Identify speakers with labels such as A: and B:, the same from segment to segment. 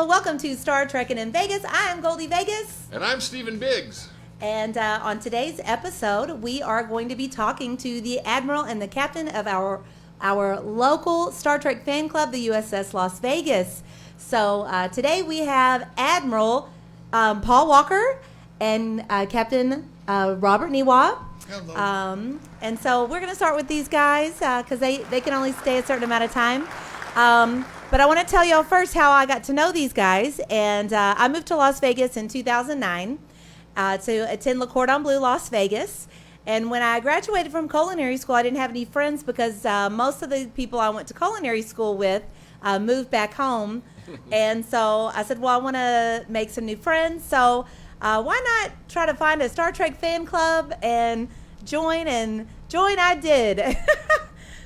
A: Well, welcome to Star Trekin in Vegas. I am Goldie Vegas.
B: And I'm Stephen Biggs.
A: And on today's episode, we are going to be talking to the Admiral and the Captain of our local Star Trek fan club, the USS Las Vegas. So today we have Admiral Paul Walker and Captain Robert Niwa.
B: Hello.
A: And so we're going to start with these guys because they can only stay a certain amount of time. But I want to tell y'all first how I got to know these guys. And I moved to Las Vegas in 2009 to attend Le Cordon Bleu Las Vegas. And when I graduated from culinary school, I didn't have any friends because most of the people I went to culinary school with moved back home. And so I said, well, I want to make some new friends. So why not try to find a Star Trek fan club and join? And join I did.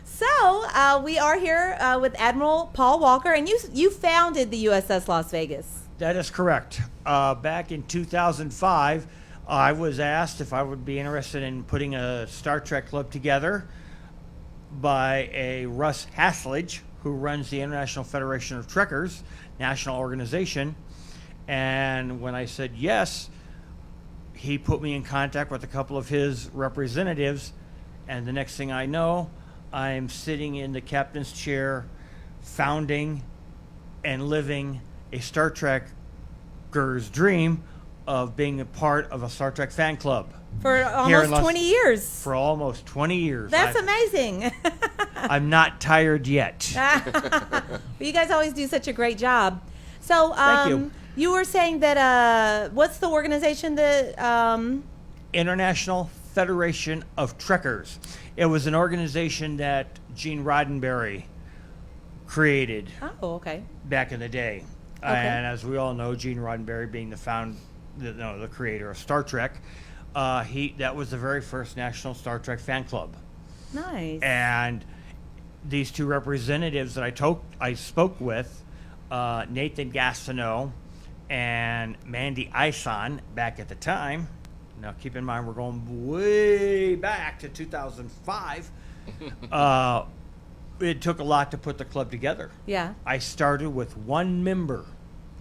A: So we are here with Admiral Paul Walker, and you founded the USS Las Vegas.
C: That is correct. Back in 2005, I was asked if I would be interested in putting a Star Trek club together by a Russ Haslage, who runs the International Federation of Trekkers, national organization. And when I said yes, he put me in contact with a couple of his representatives, and the next thing I know, I'm sitting in the captain's chair, founding and living a Star Trekker's dream of being a part of a Star Trek fan club.
A: For almost 20 years.
C: For almost 20 years.
A: That's amazing.
C: I'm not tired yet.
A: Well, you guys always do such a great job. So
C: Thank you.
A: You were saying that, what's the organization that...
C: International Federation of Trekkers. It was an organization that Gene Roddenberry created.
A: Oh, okay.
C: Back in the day.
A: Okay.
C: And as we all know, Gene Roddenberry being the creator of Star Trek, that was the very first National Star Trek fan club.
A: Nice.
C: And these two representatives that I spoke with, Nathan Gastineau and Mandy Ison, back at the time. Now, keep in mind, we're going way back to 2005. It took a lot to put the club together. Yeah. I started with one member.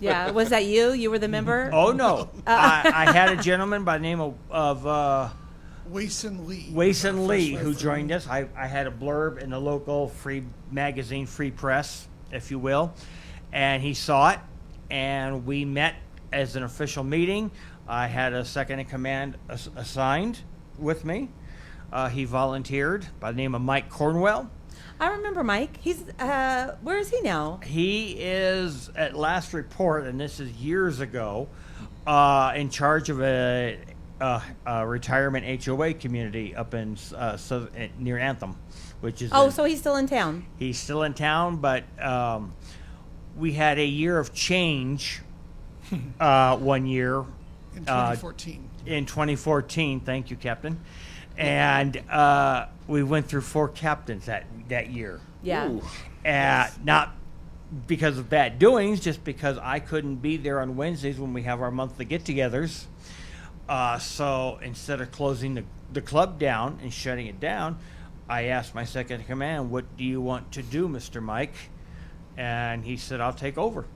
A: Yeah. Was that you? You were the member?
C: Oh, no. I had a gentleman by the name of
B: Wason
C: Lee, who joined us. I had a blurb in the local free magazine, Free Press, if you will. And he saw it, and we met as an official meeting. I had a second in command assigned with me. He volunteered by the name of Mike Cornwell.
A: I remember Mike. He's where is he now?
C: He is, at last report, and this is years ago, in charge of a retirement HOA community up in near Anthem, which is.
A: Oh, so he's still in town.
C: He's still in town, but we had a year of change. 1 year.
B: In 2014.
C: In 2014, thank you, Captain. And we went through 4 captains that year.
A: Yeah.
C: Not because of bad doings, just because I couldn't be there on Wednesdays when we have our monthly get-togethers. So instead of closing the club down and shutting it down, I asked my second in command, "What do you want to do, Mr. Mike?" And he said, "I'll take over."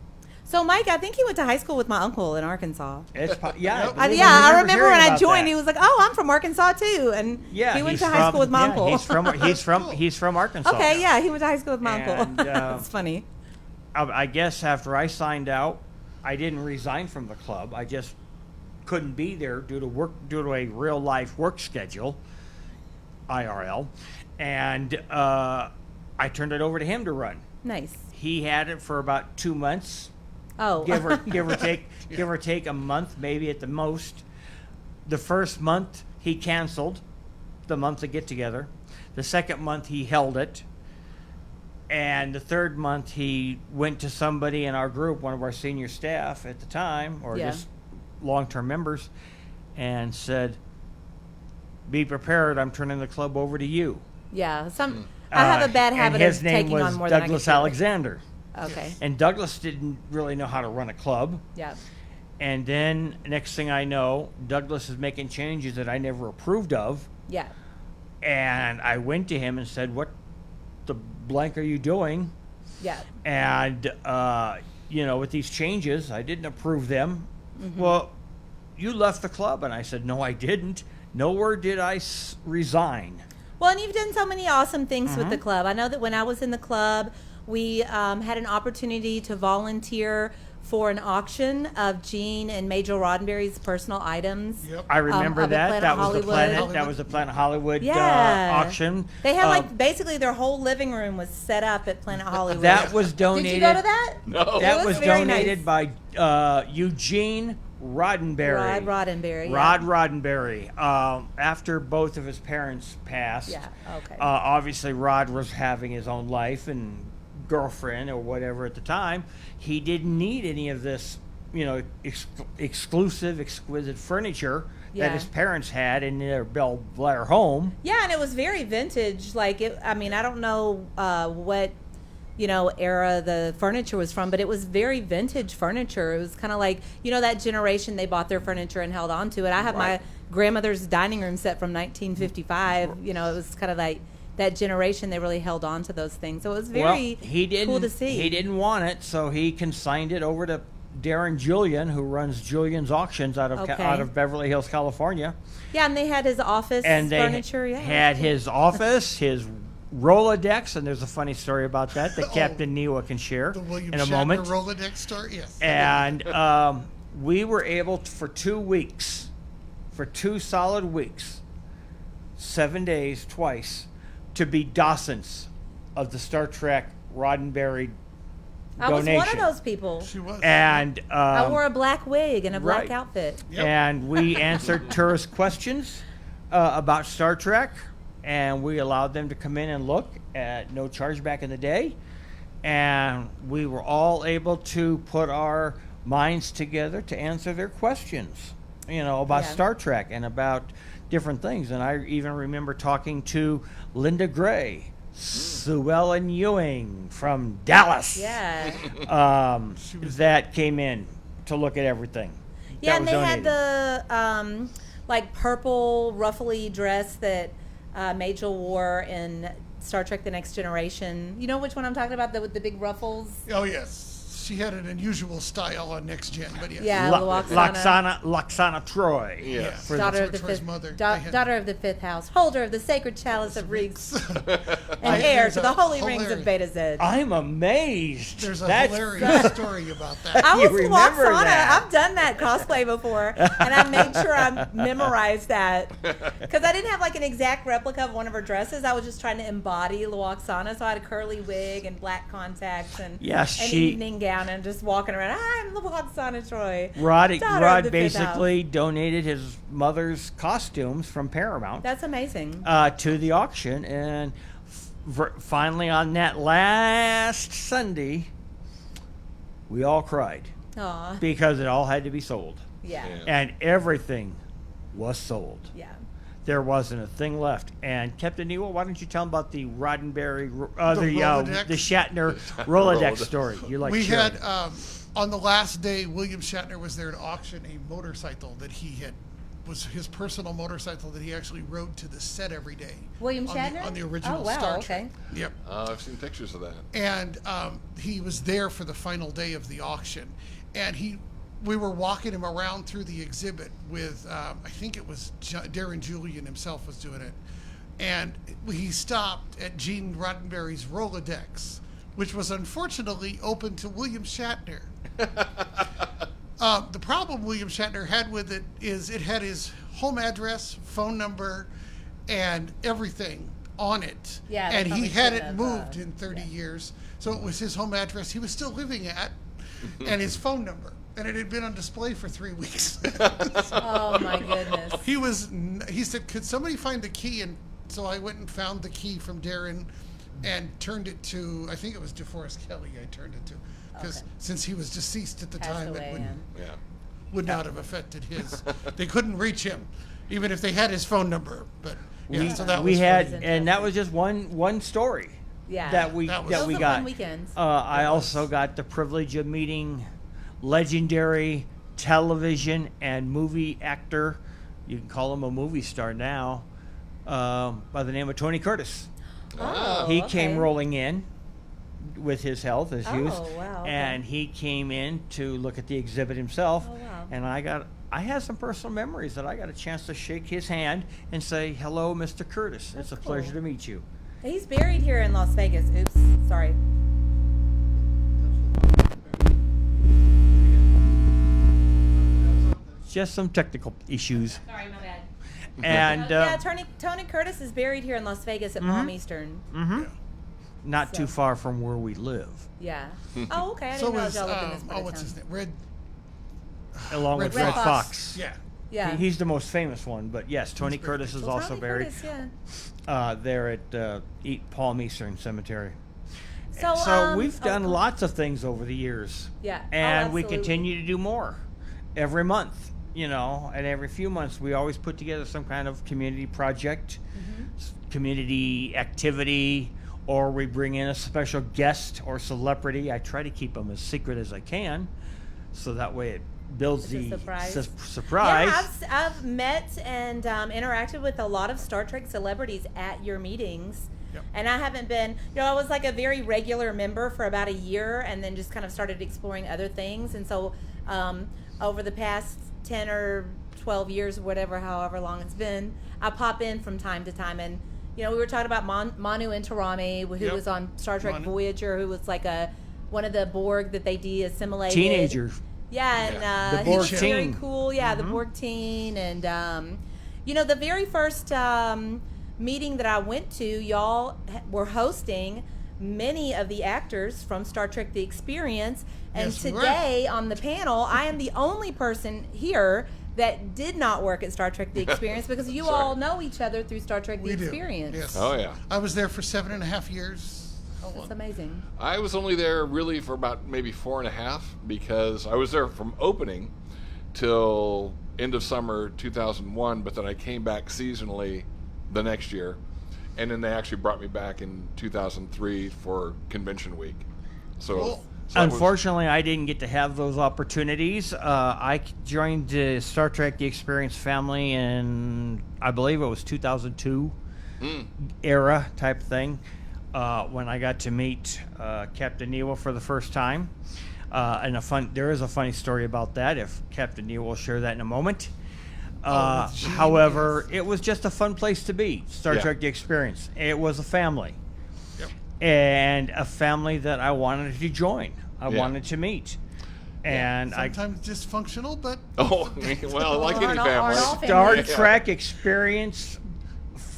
A: So, Mike, I think he went to high school with my uncle in Arkansas.
C: I
A: remember when I joined, he was like, "Oh, I'm from Arkansas too," and he went to high school with my uncle.
C: He's from Arkansas.
A: Okay, yeah, he went to high school with my uncle. It's funny.
C: I guess after I signed out, I didn't resign from the club. I just couldn't be there due to a real life work schedule, IRL, and I turned it over to him to run.
A: Nice.
C: He had it for about 2 months.
A: Oh,
C: give or take a month, maybe at the most. The first month he canceled the monthly get together. The second month he held it, and the third month he went to somebody in our group, one of our senior staff at the time, or just long-term members, and said, "Be prepared. I'm turning the club over to you."
A: Yeah, I have a bad habit of taking on more than I can.
C: His name was Douglas Alexander.
A: Okay.
C: And Douglas didn't really know how to run a club.
A: Yeah.
C: And then next thing I know, Douglas is making changes that I never approved of.
A: Yeah.
C: And I went to him and said, "What the blank are you doing?"
A: Yeah.
C: And with these changes, I didn't approve them. Well, you left the club. And I said, no, I didn't. Nowhere did I resign.
A: Well, and you've done so many awesome things with the club. I know that when I was in the club, we had an opportunity to volunteer for an auction of Gene and Major Roddenberry's personal items.
B: Yep.
C: I remember
A: of the
C: that.
A: Planet
C: That was
A: Hollywood.
C: the Planet. That was the Planet Hollywood
A: Yeah.
C: auction.
A: They had basically their whole living room was set up at Planet Hollywood.
C: That was donated.
A: Did you go to that?
B: No.
C: That
A: It
C: was
A: very
C: donated
A: nice.
C: by Eugene Roddenberry.
A: Rod Roddenberry. Yeah.
C: Rod Roddenberry. After both of his parents passed.
A: Yeah. Okay.
C: Obviously, Rod was having his own life and girlfriend or whatever at the time. He didn't need any of this, exclusive, exquisite furniture
A: Yeah.
C: that his parents had in their Bel Blair home.
A: Yeah, and it was very vintage. Like, I don't know what, era the furniture was from, but it was very vintage furniture. It was kind of like, that generation, they bought their furniture and held on to it. I have my grandmother's dining room set from 1955. It was kind of like that generation, they really held on to those things. So it was very cool to see.
C: He didn't want it, so he consigned it over to Darren Julian, who runs Julian's Auctions out of Beverly Hills, California.
A: Yeah, and they had his office
C: And they
A: furniture. Yeah,
C: had his office, his Rolodex, and there's a funny story about that Captain Newa can share
B: The William
C: in a
B: Shatner
C: moment.
B: Rolodex story, yes.
C: And we were able to, for 2 solid weeks, 7 days, twice, to be docents of the Star Trek Roddenberry
A: I was
C: donation.
A: one of those people.
B: She was.
C: And
A: I wore a black wig and a black
C: right.
A: outfit.
B: Yep.
C: and we answered tourist questions about Star Trek, and we allowed them to come in and look at no charge back in the day. And we were all able to put our minds together to answer their questions, about
A: Yeah.
C: Star Trek and about different things. And I even remember talking to Linda Gray, Sue Ellen Ewing from Dallas.
A: Yeah.
C: That came in to look at everything.
A: Yeah,
C: that
A: and
C: was
A: they had
C: donated.
A: the purple ruffly dress that Majel wore in Star Trek: The Next Generation. You know which one I'm talking about? With the big ruffles.
B: Oh, yes. She had an unusual style on Next Gen, but yes.
A: Yeah,
C: Laxana Troy.
B: Yeah.
C: For
A: Daughter
B: That's
A: of the
B: Troy's
A: fifth,
B: mother.
A: da-
B: They had-
A: daughter of the fifth house, holder of the sacred chalice of Reeks, and
B: I-
A: heir
B: there's
A: to
B: a
A: the holy rings of
B: hilarious-
A: Beta Z.
C: I'm amazed.
B: There's a
C: That's
B: hilarious story about that.
A: I
C: You
A: was
C: remember
A: Waxana.
C: that.
A: I've done that cosplay before, and I made sure I memorized that because I didn't have like an exact replica of one of her dresses. I was just trying to embody Waxana, so I had a curly wig and black contacts and
C: Yes,
A: an
C: she-
A: evening gown and just walking around. I'm Waxana Troy.
C: Rod
A: daughter of the fifth
C: basically donated his mother's costumes from Paramount
A: That's amazing.
C: to the auction, and finally on that last Sunday, we all cried
A: Aw,
C: because it all had to be sold,
A: yeah,
C: and everything was sold.
A: yeah.
C: There wasn't a thing left. And Captain Newa, why don't you tell them about the Roddenberry,
B: Rolodex?
C: the Shatner Rolodex story? You like
B: We
C: sharing.
B: had, on the last day, William Shatner was there to auction a motorcycle that was his personal motorcycle that he actually rode to the set every day.
A: William
B: on
A: Shatner?
B: on the original
A: Oh, wow,
B: Star
A: okay.
B: Trek. Yep.
D: I've seen pictures of that.
B: And he was there for the final day of the auction, and we were walking him around through the exhibit with I think it was Darren Julian himself was doing it, and he stopped at Gene Roddenberry's Rolodex, which was unfortunately open to William Shatner. The problem William Shatner had with it is it had his home address, phone number, and everything on it.
A: Yeah, they
B: and he
A: probably
B: had
A: should
B: it
A: have,
B: moved in 30 years, so it was his home address he was still living at, and his phone number, and it had been on display for 3 weeks.
A: Oh my goodness.
B: He said, "Could somebody find the key?" And so I went and found the key from Darren, and turned it to, I think it was DeForest Kelly. I turned it to, because
A: Okay.
B: since he was deceased at the
A: Passed
B: time,
A: away,
B: it
D: Yeah.
B: would not have affected his. They couldn't reach him, even if they had his phone number. But yeah, so that
C: we
B: was
C: had,
B: funny.
C: and that was just one story
A: Yeah.
C: that we
B: That was-
C: that
A: Those
C: we
A: were
C: got.
A: fun weekends.
C: I also got the privilege of meeting legendary television and movie actor. You can call him a movie star now, by the name of Tony Curtis.
A: Oh,
C: He
A: okay.
C: came rolling in with his health issues.
A: Oh, wow, okay.
C: And he came in to look at the exhibit himself.
A: Oh, wow.
C: And I had some personal memories that I got a chance to shake his hand and say, "Hello, Mr. Curtis.
A: That's
C: it's a
A: cool.
C: pleasure to meet you."
A: He's buried here in Las Vegas. Oops, sorry.
C: Just some technical issues.
A: Sorry, my bad.
C: And
A: Yeah, Tony Curtis is buried here in Las Vegas at Palm Eastern.
C: not too
A: So-
C: far from where we live,
A: Yeah. Oh, okay. I
B: So
A: didn't know
B: was
A: y'all lived in this part of
B: what's
A: town.
B: his name? Red.
C: along with
B: Red
C: Red
A: Fox.
C: Fox.
B: Yeah.
A: Yeah.
C: He's the most famous one, but yes, Tony
B: buried
C: Curtis is
A: Well,
C: also
A: Tony
C: buried
A: Curtis, yeah.
C: there at Palm Eastern Cemetery.
A: So,
C: We've done
A: oh,
C: lots of things over the years.
A: Yeah. Oh,
C: And we
A: absolutely.
C: continue to do more every month, and every few months we always put together some kind of community project, community activity, or we bring in a special guest or celebrity. I try to keep them as secret as I can, so that way it builds
A: It's a
C: the
A: surprise.
C: surprise.
A: Yeah, I've met and interacted with a lot of Star Trek celebrities at your meetings.
B: Yep.
A: And I haven't been, I was like a very regular member for about a year and then just kind of started exploring other things. And so over the past 10 or 12 years, whatever, however long it's been, I pop in from time to time. And, we were talking about Manu Intirami, who
B: Yep.
A: was on Star Trek
B: Manu.
A: Voyager, who was like one of the Borg that they de-assimilated.
C: Teenager.
A: Yeah, and
C: The Borg
A: he's very
C: teen.
A: cool. Yeah, the Borg teen, and the very first meeting that I went to, y'all were hosting many of the actors from Star Trek: The Experience, and
B: Yes, we were.
A: today on the panel, I am the only person here that did not work at Star Trek: The Experience because you all know each other through Star Trek: The
B: We do.
A: Experience.
B: Yes.
D: Oh, yeah.
B: I was there for 7.5 years. How
A: That's
B: long?
A: amazing.
D: I was only there really for about maybe 4.5 because I was there from opening till end of summer 2001, but then I came back seasonally the next year, and then they actually brought me back in 2003 for convention week. So,
B: Cool.
D: so it was-
C: Unfortunately, I didn't get to have those opportunities. I joined the Star Trek: The Experience family in, I believe it was 2002 era type thing, when I got to meet Captain Nemo for the first time. And there is a funny story about that. If Captain Nemo will share that in a moment.
B: with Gene,
C: However, it was just a fun place to be. Star
D: Yeah.
C: Trek: The Experience. It was a family.
B: Yep.
C: And a family that I wanted to join. I
D: Yeah.
C: wanted to meet. And
B: Sometimes dysfunctional, but
D: Oh, well, like any
A: Aren't all
D: family.
C: Star
A: families-
C: Trek Experience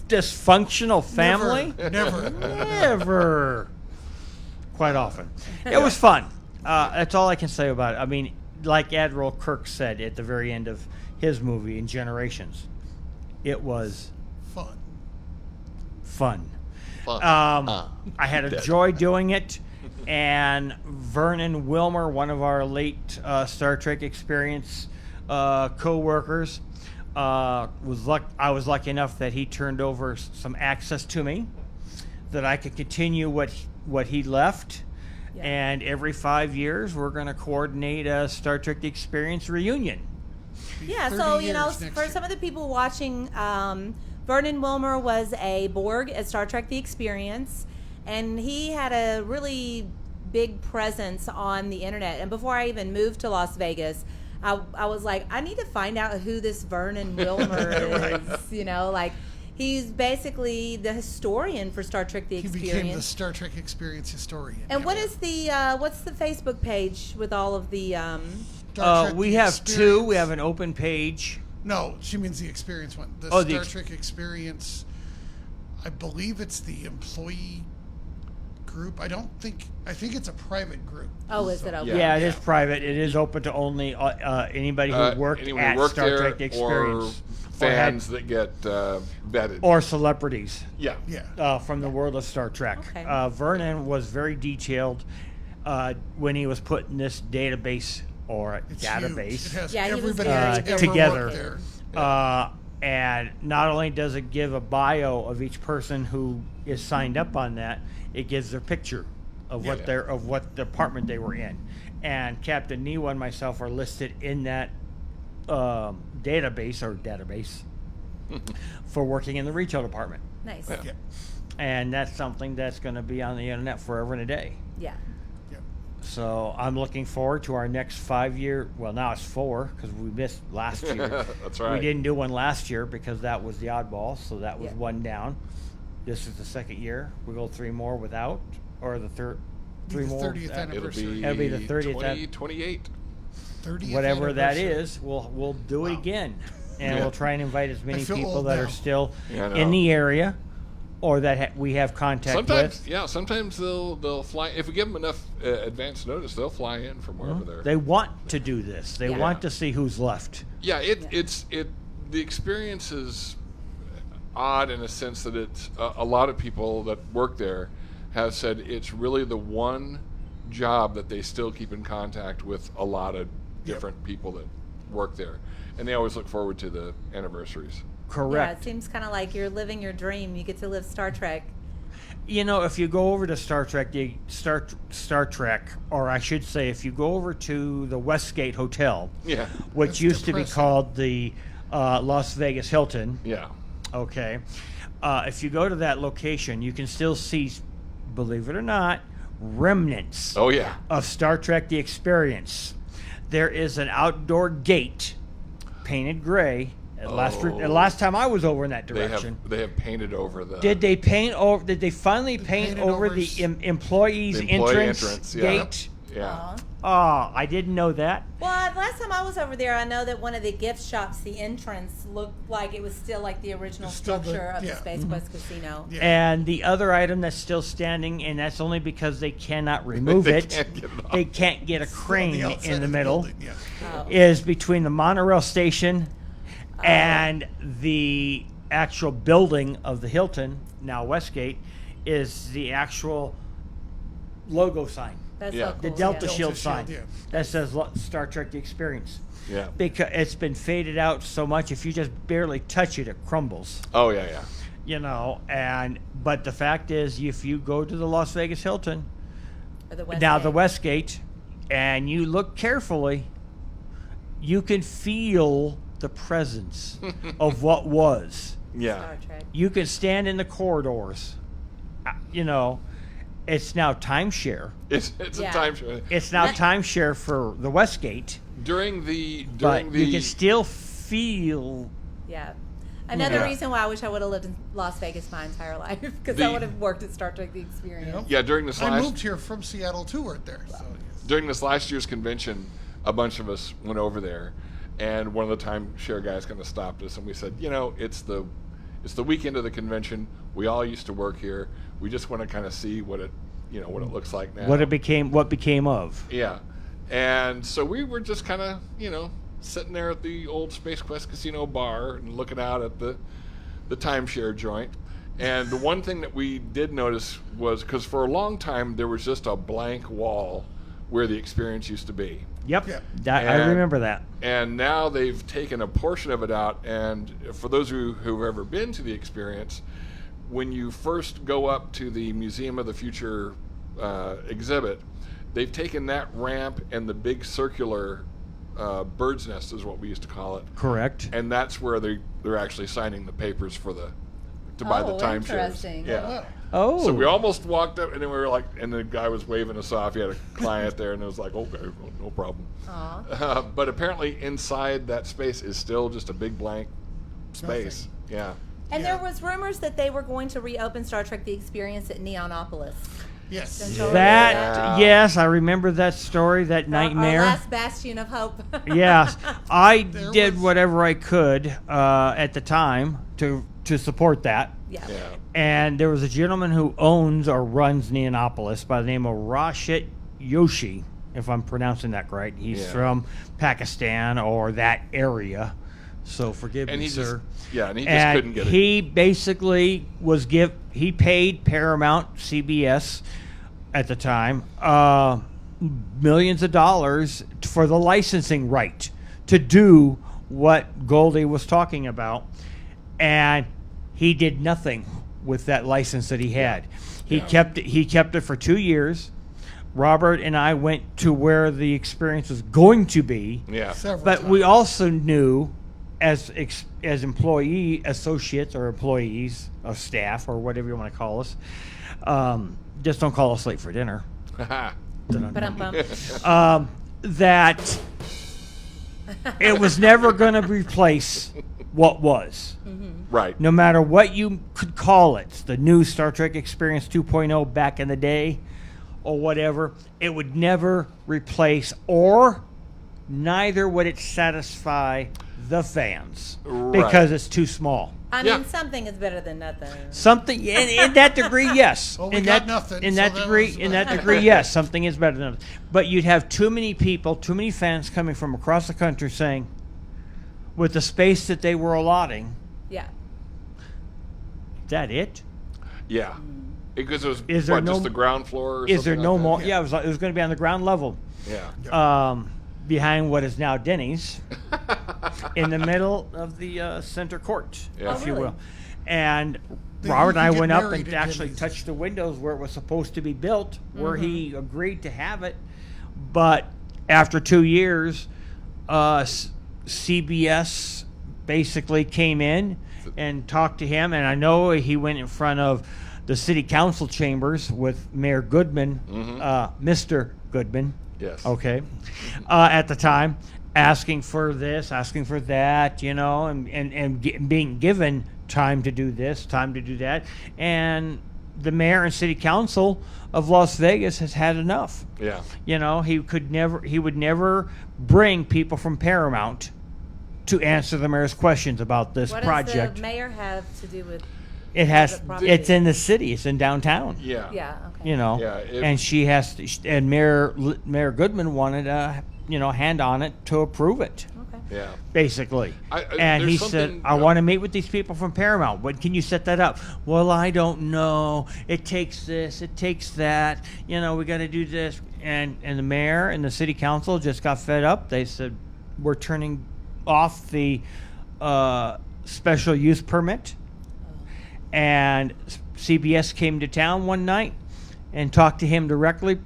C: dysfunctional family?
B: Never.
C: Never. Quite often. It was fun. That's all I can say about it. I mean, like Admiral Kirk said at the very end of his movie in Generations, it was
B: Fun.
C: fun.
D: Fun.
C: I had a joy doing it, and Vernon Wilmer, one of our late Star Trek Experience co-workers, I was lucky enough that he turned over some access to me, that I could continue what he left.
A: Yeah.
C: And every 5 years, we're going to coordinate a Star Trek The Experience reunion.
A: Yeah,
B: 30
A: so
B: years next
A: for
B: year.
A: some of the people watching, Vernon Wilmer was a Borg at Star Trek: The Experience, and he had a really big presence on the internet. And before I even moved to Las Vegas, I was like, I need to find out who this Vernon Wilmer is. He's basically the historian for Star Trek: The
B: He
A: Experience.
B: became the Star Trek Experience historian.
A: And what is what's the Facebook page with all of the?
B: Star Trek
C: We
B: The
C: have two.
B: Experience.
C: We have an open page.
B: No, she means the Experience one. The
C: Oh,
B: Star
C: the
B: Trek Experience. I believe it's the employee group. I think it's a private group.
A: Oh, is it
B: So-
A: okay?
C: Yeah, it is private. It is open to only anybody who worked
D: anyone who
C: at
D: worked
C: Star
D: there
C: Trek: The Experience,
D: or fans that get vetted.
C: or celebrities
D: yeah.
B: Yeah.
C: from the world of Star Trek.
A: Okay.
C: Vernon was very detailed when he was putting this database or
B: It's
C: database.
B: huge. It has
A: Yeah, he was
B: everybody
A: very
B: that's ever
C: together.
B: worked there.
C: And not only does it give a bio of each person who is signed up on that, it gives their picture of what
D: Yeah.
C: what department they were in. And Captain Nemo and myself are listed in that database for working in the retail department.
A: Nice.
D: Yeah.
B: Yeah.
C: And that's something that's going to be on the internet forever and a day.
A: Yeah.
B: Yeah.
C: So I'm looking forward to our next 5-year. Well, now it's 4 because we missed last year.
D: That's right.
C: We didn't do one last year because that was the oddball, so that was
A: Yeah.
C: 1 down. This is the second year. We go 3 more without, or the third, 3
B: The
C: more.
B: 30th
C: without.
B: anniversary.
C: It'll be the 30th
D: 28.
B: 30th
C: Whatever that
B: anniversary.
C: is, we'll do it
B: Wow.
C: again, and
D: Yeah.
C: we'll try and invite as many
B: feel
C: people
B: old
C: that
B: now.
C: are still
D: Yeah, I know.
C: in the area, or that we have contact
D: Sometimes,
C: with.
D: yeah. Sometimes they'll fly if we give them enough advance notice. They'll fly in from wherever they're.
C: They want to do this. They
A: Yeah.
C: want to see who's left.
D: Yeah, it's the experience is odd in a sense that it's a lot of people that work there have said it's really the one job that they still keep in contact with a lot of different people that work there, and they always look forward to the anniversaries.
A: Yeah,
C: Correct.
A: it seems kind of like you're living your dream. You get to live Star Trek.
C: You know, if you go over to Star Trek, Star Trek, or I should say, if you go over to the Westgate Hotel,
D: Yeah,
C: which
B: That's
C: used to be
B: depressing.
C: called the Las Vegas Hilton,
D: yeah,
C: okay, if you go to that location, you can still see, believe it or not, remnants
D: oh yeah,
C: of Star Trek: The Experience. There is an outdoor gate painted gray. Last time I was over in that direction.
D: they have painted over the.
C: Did they paint over? Did they finally paint
B: painted
C: over
B: over
C: the employees'
D: The employee
C: entrance
D: yeah.
C: gate?
D: Yeah.
A: Aw.
C: Oh, I didn't know that.
A: Well, last time I was over there, I know that one of the gift shops, the entrance looked like it was still like the original
B: It's still the-
A: structure of the
B: yeah.
A: Space Quest Casino.
B: Yeah.
C: And the other item that's still standing, and that's only because they cannot remove
D: They
C: it.
D: can't get it off.
C: They can't get a
B: On the
C: crane
B: outside
C: in
B: of
C: the middle.
B: building, yeah.
A: Oh.
C: Is between the monorail station and the actual building of the Hilton, now Westgate, is the actual logo sign.
A: That's
D: Yeah.
A: so
C: The
A: cool.
C: Delta
A: yeah.
C: Shield
B: Shield,
C: sign
B: yeah.
C: that says Star Trek: The Experience.
D: Yeah.
C: Because it's been faded out so much, if you just barely touch it, it crumbles.
D: Oh yeah, yeah.
C: You know, but the fact is, if you go to the Las Vegas Hilton,
A: Or the
C: now the
A: Westgate.
C: Westgate, and you look carefully, you can feel the presence of what was.
D: Yeah.
A: Star Trek.
C: You can stand in the corridors. You know, it's now timeshare.
D: It's
A: Yeah.
D: a time show.
C: It's now
A: That-
C: timeshare for the Westgate,
D: During the
C: but you can still feel.
A: Yeah. Another
D: Yeah.
A: reason why I wish I would have lived in Las Vegas my entire life, because
D: The-
A: I would have worked at Star Trek: The Experience.
D: Yeah, during this
B: I
D: last
B: moved here from Seattle to work there. So,
D: during this last year's convention, a bunch of us went over there, and one of the timeshare guys kind of stopped us, and we said, you know, it's the weekend of the convention. We all used to work here. We just want to kind of see what it looks like now.
C: What became of.
D: Yeah, and so we were just kind of sitting there at the old Space Quest Casino bar and looking out at the timeshare joint. And the one thing that we did notice was, because for a long time there was just a blank wall where the experience used to be.
C: Yep,
B: Yeah.
C: I
D: And-
C: remember that.
D: And now they've taken a portion of it out. And for those of you who've ever been to the experience, when you first go up to the Museum of the Future exhibit, they've taken that ramp and the big circular bird's nest is what we used to call it.
C: Correct.
D: And that's where they're actually signing the papers for to buy the
A: Oh,
D: timeshares.
A: interesting.
D: Yeah.
B: wow.
C: Oh,
D: So we almost walked up, and then we were like, and the guy was waving us off. He had a client there, and it was like, okay, well, no problem.
A: Aw.
D: But apparently, inside that space is still just a big blank space. Yeah.
A: And
B: Yeah.
A: there was rumors that they were going to reopen Star Trek: The Experience at Neonopolis.
B: Yes.
A: Don't you
C: that
D: Yeah.
C: yes, I remember that story, that nightmare.
A: Our last bastion of hope.
C: Yes, I
B: There
C: did
B: was-
C: whatever I could at the time to support that.
A: Yeah.
D: Yeah.
C: And there was a gentleman who owns or runs Neonopolis by the name of Rashid Yoshi, if I'm pronouncing that right. He's
D: Yeah.
C: from Pakistan or that area. So forgive
D: And
C: me,
D: he just,
C: sir.
D: yeah, and he just
C: And
D: couldn't get it.
C: he basically he paid Paramount, CBS at the time, millions of dollars for the licensing right to do what Goldie was talking about, and he did nothing with that license that he had. He kept it for 2 years. Robert and I went to where the experience was going to be,
D: Yeah.
B: Several
C: but
B: times.
C: we also knew as employee associates or employees of staff or whatever you want to call us, just don't call us late for dinner.
A: Ba-dum-bum.
C: that it was never going to replace what was.
D: Right.
C: No matter what you could call it, the new Star Trek Experience 2.0 back in the day or whatever, it would never replace, or neither would it satisfy the fans because it's too small.
A: I mean, something is better than nothing.
C: Something in that degree, yes.
B: Well, we
C: in
B: got
C: that,
B: nothing,
C: In
B: so
C: that
B: that
C: degree,
B: was-
C: in that degree, yes, something is better than nothing. But you'd have too many people, too many fans coming from across the country saying, with the space that they were allotting,
A: Yeah.
C: is that it?
D: Yeah. Because it was
C: Is there no-
D: just the ground floor or
C: Is there
D: something
C: no
D: like
C: more?
D: that?
C: Yeah, it was going to be on the ground level,
D: Yeah.
C: behind what is now Denny's, in the middle of the center court,
D: Yeah.
C: if
A: Oh,
C: you
A: really?
C: will. And
B: Then
C: Robert and
B: you
C: I
B: could get
C: went up
B: married
C: and
B: at
C: actually
B: Denny's.
C: touched the windows where it was supposed to be built, where he agreed to have it. But after 2 years, CBS basically came in and talked to him, and I know he went in front of the city council chambers with Mayor Goodman, Mr. Goodman.
D: Yes.
C: Okay. At the time, asking for this, asking for that, and being given time to do this, time to do that. And the mayor and city council of Las Vegas has had enough.
D: Yeah.
C: He would never bring people from Paramount to answer the mayor's questions about this
A: What
C: project.
A: does the mayor have to do with?
C: It has.
A: private property?
C: It's in the city. It's in downtown.
D: Yeah.
A: Yeah. Okay.
D: Yeah,
C: And she has to, and Mayor Goodman wanted a hand on it to approve it,
A: Okay.
D: Yeah.
C: basically.
D: there's
C: And he said,
D: something-
C: I want to meet with these people from Paramount. When can you set that up? Well, I don't know. It takes this, it takes that. We got to do this. And the mayor and the city council just got fed up. They said, we're turning off the special use permit. And CBS came to town one night and talked to him directly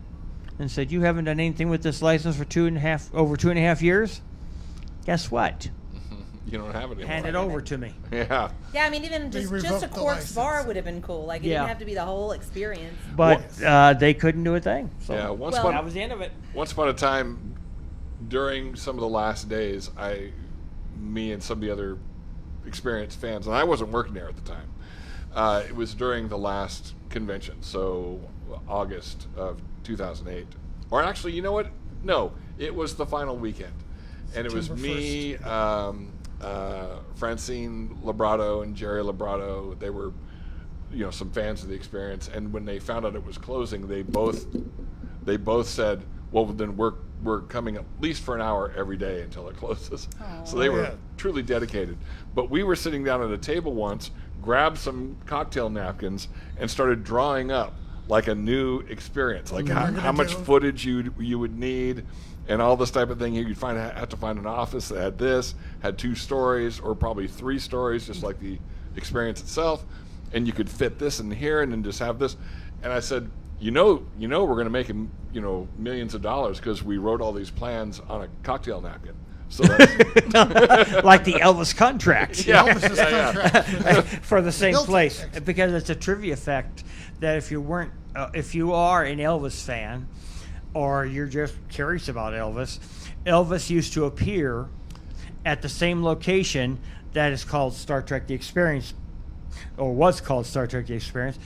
C: and said, you haven't done anything with this license for over 2.5 years? Guess what?
D: You don't have it anymore.
C: Hand it over to me.
D: Yeah.
A: Yeah, I mean, even just a
B: revoked the
A: Cork's
B: license.
A: bar would have been cool. Like, it
C: Yeah.
A: didn't have to be the whole experience.
C: But they couldn't do a thing. So
D: Yeah.
A: Well-
C: that was the end of it.
D: Once upon a time, during some of the last days, me and some of the other experienced fans, and I wasn't working there at the time. It was during the last convention, so August of 2008. Or actually, you know what? No, it was the final weekend. And it was
B: September
D: me, Francine Labrado and Jerry Labrado. They were, some fans of the experience. And when they found out it was closing, they both said, well, then we're coming at least for an hour every day until it closes. So they were
B: Yeah.
D: truly dedicated. But we were sitting down at a table once, grabbed some cocktail napkins, and started drawing up like a new experience, like how much footage you would need, and all this type of thing. You'd have to find an office that had this, had 2 stories, or probably 3 stories, just like the experience itself, and you could fit this in here, and then just have this. And I said, we're going to make millions of dollars because we wrote all these plans on a cocktail napkin. So that's
C: Like the Elvis contract.
B: Elvis's contract.
C: For the same
B: Hilton.
C: place, because it's a trivia fact that if you are an Elvis fan, or you're just curious about Elvis used to appear at the same location that is called Star Trek The Experience, or was called Star Trek The Experience.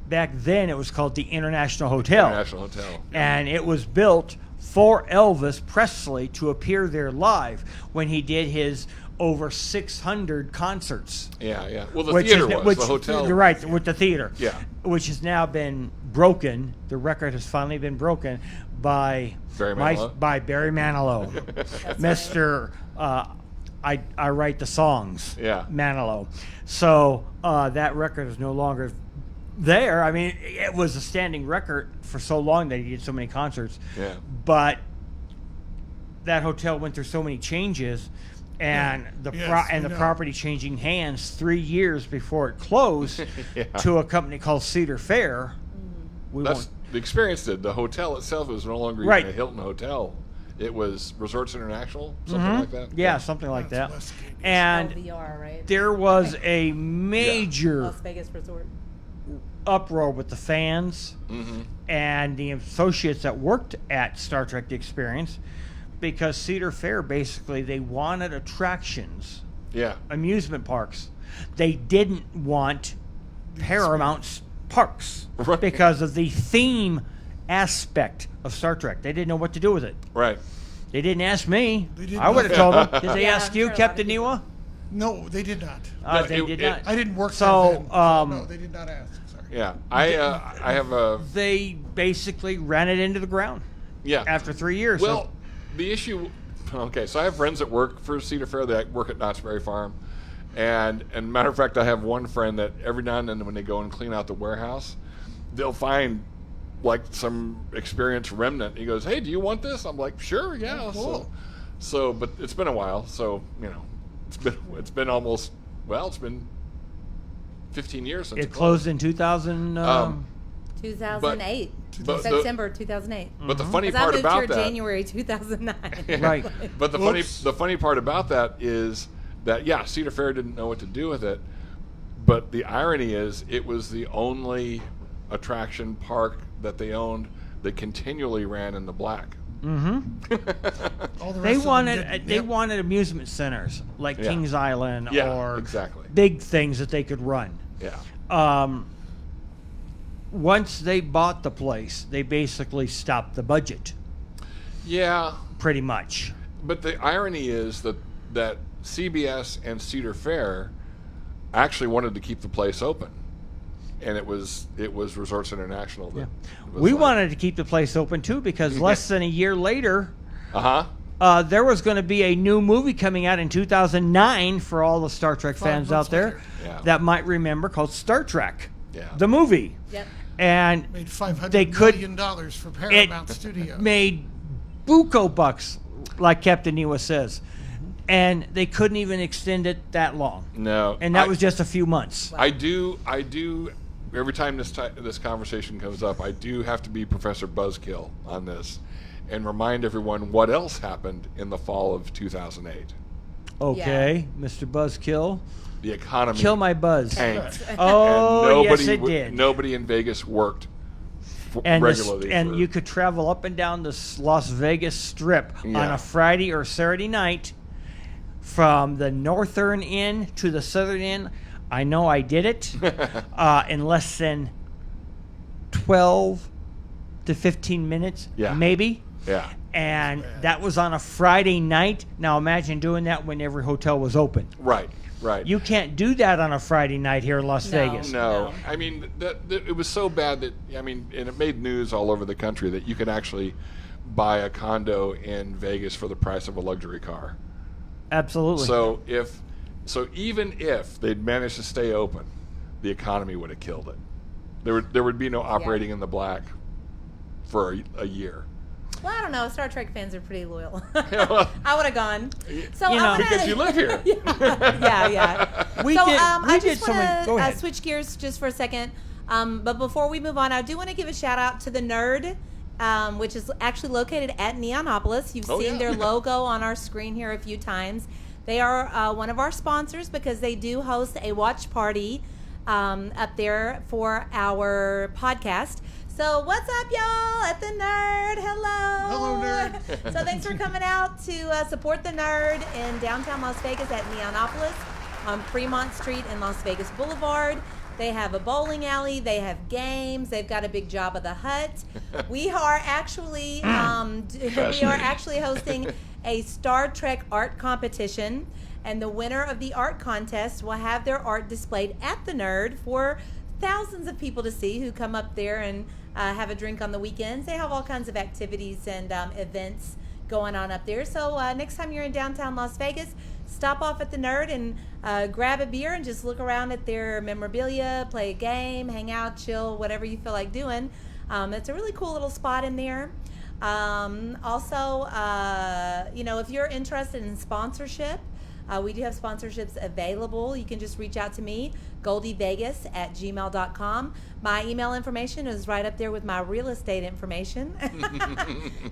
C: Back then, it was called the International Hotel.
D: International Hotel.
C: And it was built for Elvis Presley to appear there live when he did his over 600 concerts.
D: Yeah. Well, the theater was. The hotel.
C: You're right, with the theater.
D: Yeah.
C: Which has now been broken. The record has finally been broken by
D: Barry Manilow.
C: by Barry Manilow. Mr. I write the songs.
D: Yeah.
C: Manilow. So that record is no longer there. I mean, it was a standing record for so long that he did so many concerts.
D: Yeah.
C: But that hotel went through so many changes, and the
B: Yes, we know.
C: property changing hands 3 years before it closed
D: Yeah.
C: to a company called Cedar Fair. We
D: That's
C: won't.
D: the experience. The hotel itself was no longer
C: Right.
D: even a Hilton hotel. It was Resorts International, something like that.
C: Yeah, something like
B: That's
C: that.
B: Westgate.
C: And
A: LVR, right?
C: there was a major
A: Las Vegas Resort.
C: uproar with the fans and the associates that worked at Star Trek The Experience, because Cedar Fair, basically, they wanted attractions, amusement parks. They didn't want Paramount's parks
D: Right.
C: because of the theme aspect of Star Trek. They didn't know what to do with it.
D: Right.
C: They didn't ask me.
B: They didn't
C: I would have told them. Did they
A: Yeah,
C: ask
A: I'm
C: you,
A: sure a lot of
C: Captain
A: people-
C: Niwa?
B: No, they did not.
D: No,
C: They did not.
B: I didn't work
C: So,
B: there then. No, they did not ask. Sorry.
D: Yeah. I have a
C: They basically ran it into the ground
D: yeah.
C: after 3 years.
D: Well, the issue. Okay, so I have friends that work for Cedar Fair that work at Knott's Berry Farm, and matter of fact, I have one friend that every now and then when they go and clean out the warehouse, they'll find like some experienced remnant. He goes, "Hey, do you want this?" I'm like, "Sure, yeah."
B: Oh, cool.
D: So, but it's been a while. So it's been almost it's been 15 years since
C: it closed in 2000.
A: 2008.
D: but
A: September 2008.
D: But the funny
A: 'Cause I
D: part
A: moved
D: about
A: here
D: that,
A: January 2009.
C: Right.
D: But
B: Whoops.
D: the funny part about that is that Cedar Fair didn't know what to do with it. But the irony is, it was the only attraction park that they owned that continually ran in the black.
B: All the
C: They
B: rest of them
C: wanted
B: didn't.
C: they
B: Yep.
C: wanted amusement centers like
D: Yeah.
C: Kings Island
D: Yeah,
C: or
D: exactly.
C: big things that they could run.
D: Yeah.
C: Once they bought the place, they basically stopped the budget,
D: Yeah.
C: pretty much.
D: But the irony is that CBS and Cedar Fair actually wanted to keep the place open, and it was Resorts International that was
C: We
D: like,
C: wanted to keep the place open too because less than a year later, there was going to be a new movie coming out in 2009 for all the Star Trek
B: 5
C: fans
B: months
C: out there
B: later.
D: Yeah.
C: that might remember, called Star Trek,
D: Yeah.
C: the movie.
A: Yep.
C: And
B: Made $500
C: they could-
B: million for Paramount Studios.
C: made buco bucks, like Captain Niwa says. And they couldn't even extend it that long.
D: No.
C: And that was just a few months.
D: I do. Every time this conversation comes up, I do have to be Professor Buzzkill on this, and remind everyone what else happened in the fall of 2008.
C: Okay, Mr. Buzzkill.
D: The economy
C: Kill my buzz.
D: tanked.
C: Oh,
D: and
C: yes, it did.
D: Nobody in Vegas worked
C: And,
D: regularly.
C: and
D: for-
C: you could travel up and down the Las Vegas Strip on
D: Yeah.
C: a Friday or Saturday night from the northern end to the southern end. I know I did it in less than 12 to 15 minutes,
D: Yeah.
C: maybe.
D: Yeah.
C: And that was on a Friday night. Now imagine doing that when every hotel was open.
D: Right. Right.
C: You can't do that on a Friday night here in Las
A: No.
C: Vegas.
D: No,
A: No.
D: I mean it was so bad that and it made news all over the country that you could actually buy a condo in Vegas for the price of a luxury car.
C: Absolutely.
D: So even if they'd managed to stay open, the economy would have killed it. There would be no operating in the black for a year.
A: Well, I don't know. Star Trek fans are pretty loyal.
D: well-
A: I would have gone. So
C: You know,
A: I wanna,
D: Because you live here.
A: yeah.
C: we
A: So
C: did,
A: I
C: we
A: just
C: did so many. Go
A: want
C: ahead.
A: to switch gears just for a second. But before we move on, I do want to give a shout out to the Nerd, which is actually located at Neonopolis. You've
D: Oh,
A: seen
D: yeah.
A: their logo on our screen here a few times. They are one of our sponsors because they do host a watch party up there for our podcast. So what's up, y'all, at the Nerd? Hello.
B: Hello, Nerd.
A: So thanks for coming out to support the Nerd in downtown Las Vegas at Neonopolis on Fremont Street and Las Vegas Boulevard. They have a bowling alley. They have games. They've got a big Jabba the Hutt. We are actually hosting a Star Trek art competition, and the winner of the art contest will have their art displayed at the Nerd for thousands of people to see who come up there and have a drink on the weekends. They have all kinds of activities and events going on up there. So next time you're in downtown Las Vegas, stop off at the Nerd and grab a beer and just look around at their memorabilia, play a game, hang out, chill, whatever you feel like doing. It's a really cool little spot in there. Also, if you're interested in sponsorship, we do have sponsorships available. You can just reach out to me, goldievegas@gmail.com. My email information is right up there with my real estate information.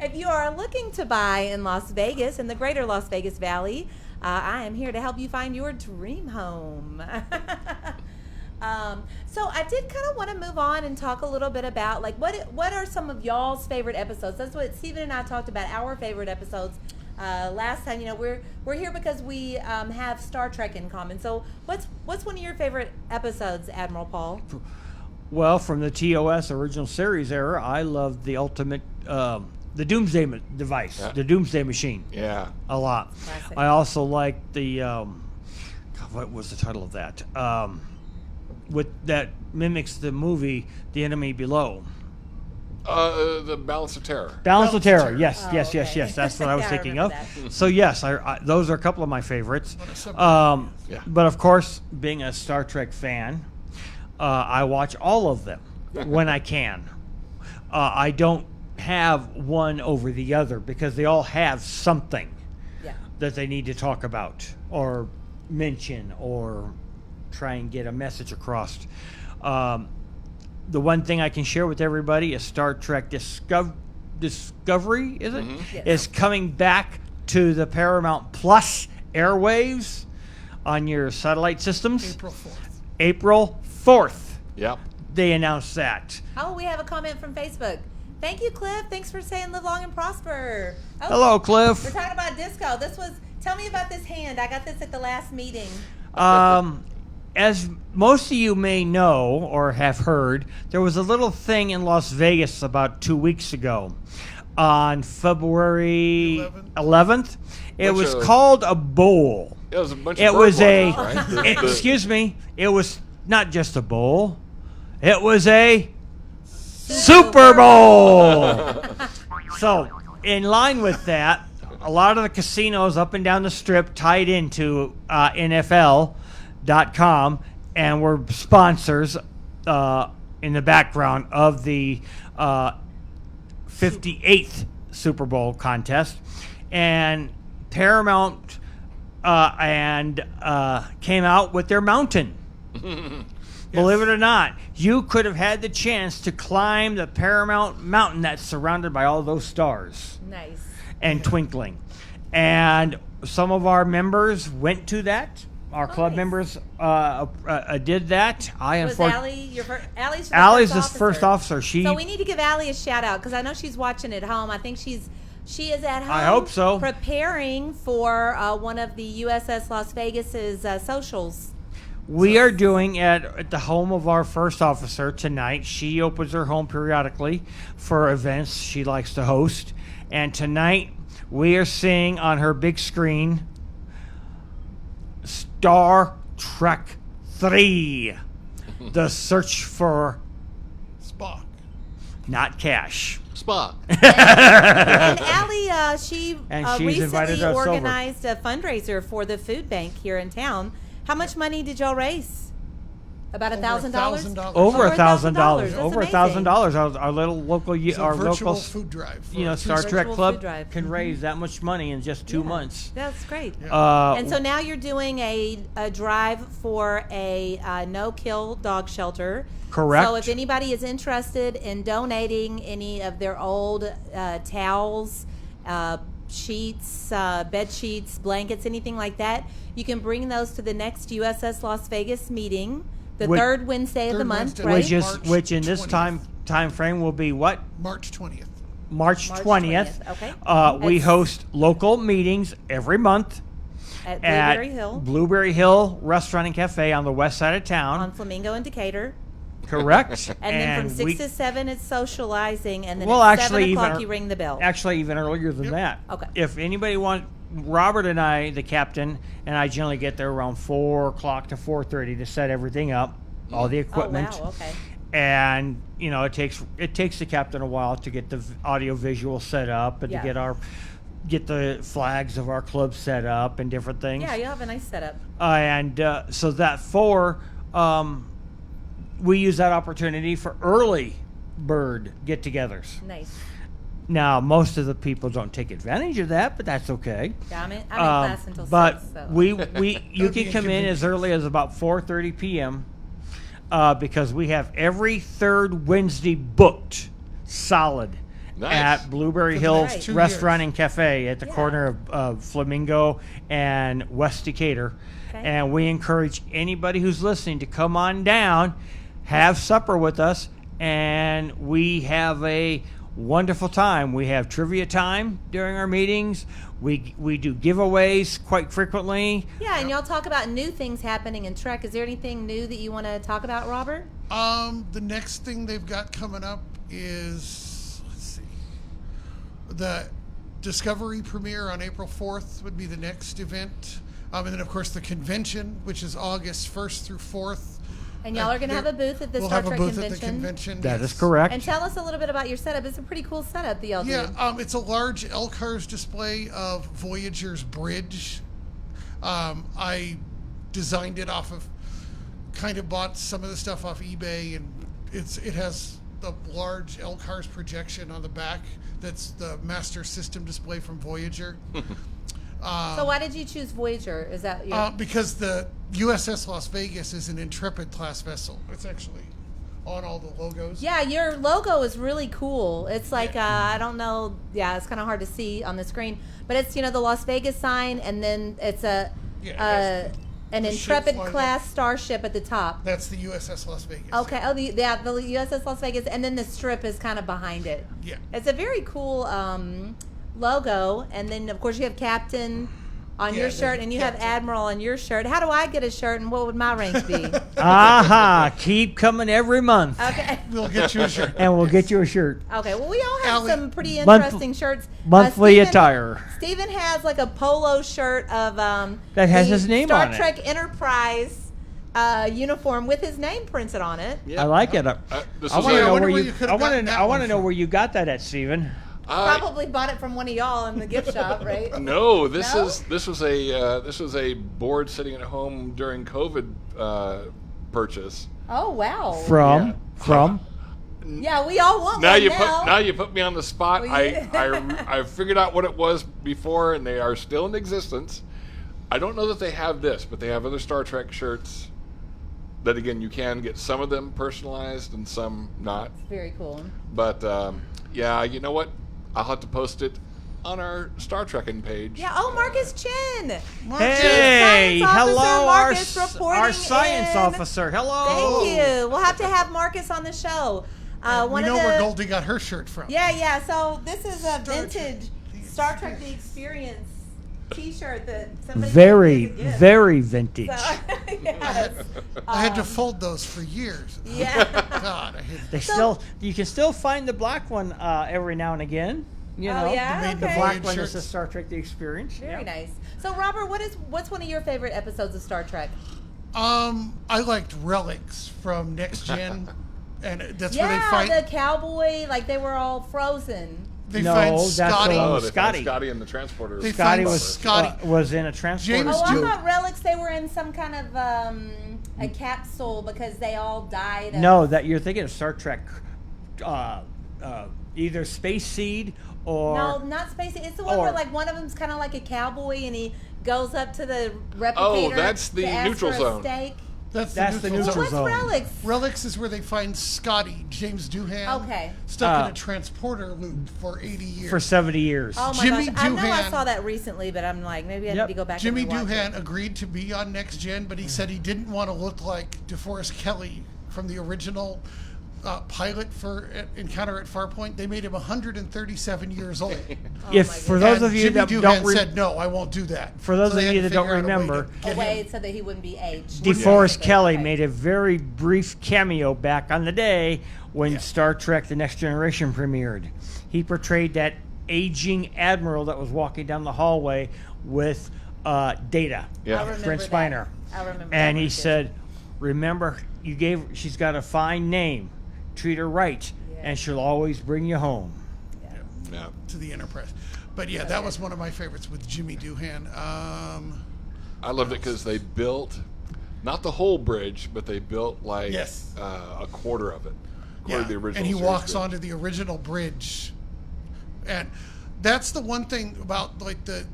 A: If you are looking to buy in Las Vegas, in the greater Las Vegas Valley, I am here to help you find your dream home. So I did kind of want to move on and talk a little bit about like what are some of y'all's favorite episodes? That's what Stephen and I talked about, our favorite episodes last time. You know, we're here because we have Star Trek in common. So what's one of your favorite episodes, Admiral Paul?
C: Well, from the TOS original series era, I loved the ultimate, the Doomsday device, the Doomsday machine.
D: Yeah.
C: A lot.
A: Classic.
C: I also liked the, God, what was the title of that? With that mimics the movie The Enemy Below.
D: The Balance of Terror.
C: Balance of Terror. Yes,
A: Oh,
C: yes, yes,
A: okay.
C: yes. That's what I was
A: I
C: thinking of.
A: remember
C: So yes, I those are a couple of my favorites.
D: Yeah.
C: But of course, being a Star Trek fan, I watch all of them when I can. I don't have one over the other because they all have something
A: Yeah.
C: that they need to talk about or mention or try and get a message across. The one thing I can share with everybody is Star Trek Discovery, is it?
A: Yes.
C: Is coming back to the Paramount Plus airwaves on your satellite systems.
B: April 4th.
C: April 4th,
D: Yep.
C: they announced that.
A: Oh, we have a comment from Facebook. Thank you, Cliff. Thanks for saying live long and prosper. Oh,
C: Hello,
A: We're
C: Cliff.
A: talking about disco. Tell me about this hand. I got this at the last meeting.
C: As most of you may know or have heard, there was a little thing in Las Vegas about 2 weeks ago on February 11th. It
D: Bunch
C: was
D: of-
C: called a bowl.
D: It was a bunch
C: It
D: of
C: was a,
D: bird watchers, right?
C: excuse me, it was not just a bowl. It was a Super Bowl. So, in line with that, a lot of the casinos up and down the strip tied into NFL.com and were sponsors in the background of the 58th Super Bowl contest. And Paramount came out with their mountain. Believe it or not, you could have had the chance to climb the Paramount Mountain that's surrounded by all those stars
A: Nice.
C: and twinkling. And some of our members went to that. Our club
A: nice.
C: members did that.
A: Was Allie Allie's
C: Allie's
A: first
C: the first officer.
A: So we need to give Allie a shout out because I know she's watching at home. I think she is at home.
C: I hope so.
A: Preparing for one of the USS Las Vegas's socials.
C: We are doing at the home of our first officer tonight. She opens her home periodically for events she likes to host. And tonight we are seeing on her big screen Star Trek 3, The Search for
B: Spock.
C: Not Cash.
D: Spock.
A: And Allie, she
C: And she's invited
A: recently
C: us over.
A: organized a fundraiser for the food bank here in town. How much money did y'all raise? About $1,000?
B: $1,000.
C: Over
A: Over
C: $1,000.
A: $1,000.
C: Over
A: That's
C: $1,000. Our little local,
B: It's a
C: our
B: virtual
C: local,
B: food drive. for
C: Star
B: two-
C: Trek
A: Virtual
C: Club
A: food drive.
C: can raise that much money in just 2
A: Yeah.
C: months.
A: That's great.
B: Yeah.
A: And so now you're doing a drive for a no-kill dog shelter.
C: Correct.
A: So if anybody is interested in donating any of their old towels, sheets, bed sheets, blankets, anything like that, you can bring those to the next USS Las Vegas meeting, the
C: Which-
A: third Wednesday of the
B: Third
A: month,
B: Wednesday.
A: right?
C: which in this
B: 20th.
C: time frame will be what?
B: March 20th.
C: March
A: March
C: 20th.
A: 20th, okay.
C: We
A: At-
C: host local meetings every month
A: At
C: at
A: Blueberry Hill
C: Blueberry Hill Restaurant and Cafe on the west side of town.
A: on Flamingo and Decatur.
C: Correct.
A: And then from 6
C: we-
A: to 7, it's socializing, and then
C: Well,
A: at
C: actually,
A: 7 o'clock,
C: even-
A: you ring the bell.
C: Actually, even earlier than that.
A: Okay.
C: If anybody wants, Robert and I, the captain, and I generally get there around 4 o'clock to 4:30 to set everything up, all the equipment.
A: Oh, wow, okay.
C: And it takes the captain a while to get the audio visual set up and
A: Yeah.
C: to get the flags of our club set up and different things.
A: Yeah, you have a nice setup.
C: So that we use that opportunity for early bird get-togethers.
A: Nice.
C: Now, most of the people don't take advantage of that, but that's okay.
A: Yeah, I'm in class until
C: But
A: 6. So.
C: you
B: That'd
C: can
B: be
C: come in as early as about 4:30 p.m. Because we have every third Wednesday booked solid
D: Nice.
C: at Blueberry
B: For the
C: Hills
B: next 2
C: Restaurant
B: years.
C: and Cafe at the
A: Yeah.
C: corner of Flamingo and West Decatur.
A: Okay.
C: And we encourage anybody who's listening to come on down, have supper with us, and we have a wonderful time. We have trivia time during our meetings. We do giveaways quite frequently.
A: Yeah, and y'all talk about new things happening in Trek. Is there anything new that you want to talk about, Robert?
B: The next thing they've got coming up is, let's see, the Discovery premiere on April 4th would be the next event. And then, of course, the convention, which is August 1st through 4th.
A: And y'all are going to have a booth at the
B: We'll
A: Star
B: have a
A: Trek
B: booth
A: convention.
B: at the convention.
C: That
B: yes.
C: is correct.
A: And tell us a little bit about your setup. It's a pretty cool setup that y'all do.
B: Yeah, it's a large LCARS display of Voyager's bridge. I designed it off of, kind of bought some of the stuff off eBay, and it has the large LCARS projection on the back. That's the master system display from Voyager.
A: So why did you choose Voyager? Is that your...
B: Because the USS Las Vegas is an Intrepid class vessel. It's actually on all the logos.
A: Yeah, your logo is really cool. It's like, I don't know, it's kind of hard to see on the screen, but it's, the Las Vegas sign, and then it's an
B: the ship
A: Intrepid
B: flying
A: class starship at the top.
B: That's the USS Las Vegas.
A: Okay, the USS Las Vegas, and then the strip is kind of behind it.
B: Yeah.
A: It's a very cool logo, and then, of course, you have Captain on
B: Yeah,
A: your shirt, and you have
B: Captain.
A: Admiral on your shirt. How do I get a shirt, and what would my rank be?
C: Aha! Keep coming every month,
A: Okay.
B: We'll get you a shirt.
C: and we'll get you a shirt.
A: Okay, well, we all have
B: Allie,
A: some pretty
C: month-
A: interesting shirts.
C: monthly
A: Steven-
C: attire.
A: Steven has like a polo shirt of
C: That has
A: the
C: his name
A: Star
C: on it.
A: Trek Enterprise uniform with his name printed on it.
D: Yeah.
C: I like it.
D: This
C: I
D: was
C: want to
B: I
C: know
B: wonder
C: where
B: where
C: you.
B: you could've
C: I want
B: gotten
C: to.
B: that
C: I want
B: one
C: to know
B: from.
C: where you got that at, Steven.
A: Probably bought it from one of y'all in the gift shop, right?
D: No, this
A: No?
D: was a board sitting at home during COVID purchase.
A: Oh wow!
C: From.
A: Yeah, we all want
D: Now
A: one
D: you
A: now.
D: put me on the spot.
A: Well, yeah.
D: I figured out what it was before, and they are still in existence. I don't know that they have this, but they have other Star Trek shirts. That again, you can get some of them personalized and some not.
A: Very cool.
D: But yeah, you know what? I'll have to post it on our Star Trekking page.
A: Yeah. Oh, Marcus Chin.
C: Hey,
A: Science officer
C: hello,
A: Marcus reporting
C: our science
A: in.
C: officer. Hello.
A: Thank you. We'll have to have Marcus on the show.
B: We
A: One
B: know
A: of the,
B: where Goldie got her shirt from.
A: Yeah. So this is a
B: Star Trek
A: vintage
B: The
A: Star Trek: The Experience T-shirt that somebody
C: Very,
A: gave me as a gift.
C: very vintage.
A: So, yes.
B: I had to fold those for years.
A: Yeah.
B: God, I hate
C: They you can still find the black one every now and again. You
A: Oh,
C: know,
A: yeah?
C: the
A: Okay.
C: black
B: Voyage
C: one is
B: shirts.
C: the Star Trek: The Experience.
A: Very
C: Yeah.
A: nice. So, Robert, what's one of your favorite episodes of Star Trek?
B: I liked Relics from Next Gen, and that's where they
A: Yeah,
B: find
A: the cowboy, like they were all frozen.
B: they
C: No,
B: find
C: that's
B: Scotty.
C: the one
D: Oh,
C: with
D: they
C: Scotty.
D: found Scotty in the transporter.
B: They
C: Scotty
B: find
C: was
B: Scotty.
C: was in a transporter.
B: James
A: Oh, I
B: Duke.
A: thought relics they were in some kind of a capsule because they all died. Of,
C: No, that you're thinking of Star Trek, either Space Seed or
A: no, not Space. It's the one
C: or-
A: where like one of them's kind of like a cowboy and he goes up to the replicator.
D: that's the
A: to ask
D: neutral
A: for a
D: zone.
A: steak.
B: That's
C: That's
B: the
C: the
B: neutral
A: Well,
C: neutral
B: zone.
A: what's
C: zone.
A: relics?
B: Relics is where they find Scotty, James Doohan,
A: Okay.
B: stuck in a transporter loop for 80 years.
C: for 70 years.
A: Oh my
B: Jimmy
A: gosh! I know I
B: Doohan-
A: saw that recently, but I'm like, maybe I
C: Yep.
A: need to go back.
B: Jimmy
A: and rewatch
B: Doohan
A: it.
B: agreed to be on Next Gen, but he said he didn't want to look like DeForest Kelley from the original pilot for Encounter at Farpoint. They made him 137 years old.
C: If
A: my
C: for
A: goodness.
C: those of you
B: Jimmy
C: that
B: Doohan
C: don't
B: said, no, I won't do that.
C: For those
B: So they
C: of
B: had
C: you
B: to
C: that don't
B: figure out a way to
C: remember,
B: get him.
A: away so that he wouldn't be aged.
C: DeForest Kelley
A: Okay.
C: made a very brief cameo back on the day when
B: Yeah.
C: Star Trek: The Next Generation premiered. He portrayed that aging admiral that was walking down the hallway with Data,
D: Yeah.
A: I remember
C: Brent
A: that.
C: Spiner,
A: I remember.
C: and
A: that
C: he
A: one, too.
C: said, "Remember, she's got a fine name. Treat her right,
A: Yeah.
C: and she'll always bring you home."
D: Yeah.
B: To the Enterprise. But yeah, that was one of my favorites with Jimmy Doohan.
D: I loved it because they built not the whole bridge, but they built like
B: Yes.
D: a quarter of it. Quarter
B: Yeah,
D: of the original
B: and he
D: series
B: walks
D: bridge.
B: onto the original bridge, and that's the one thing about like the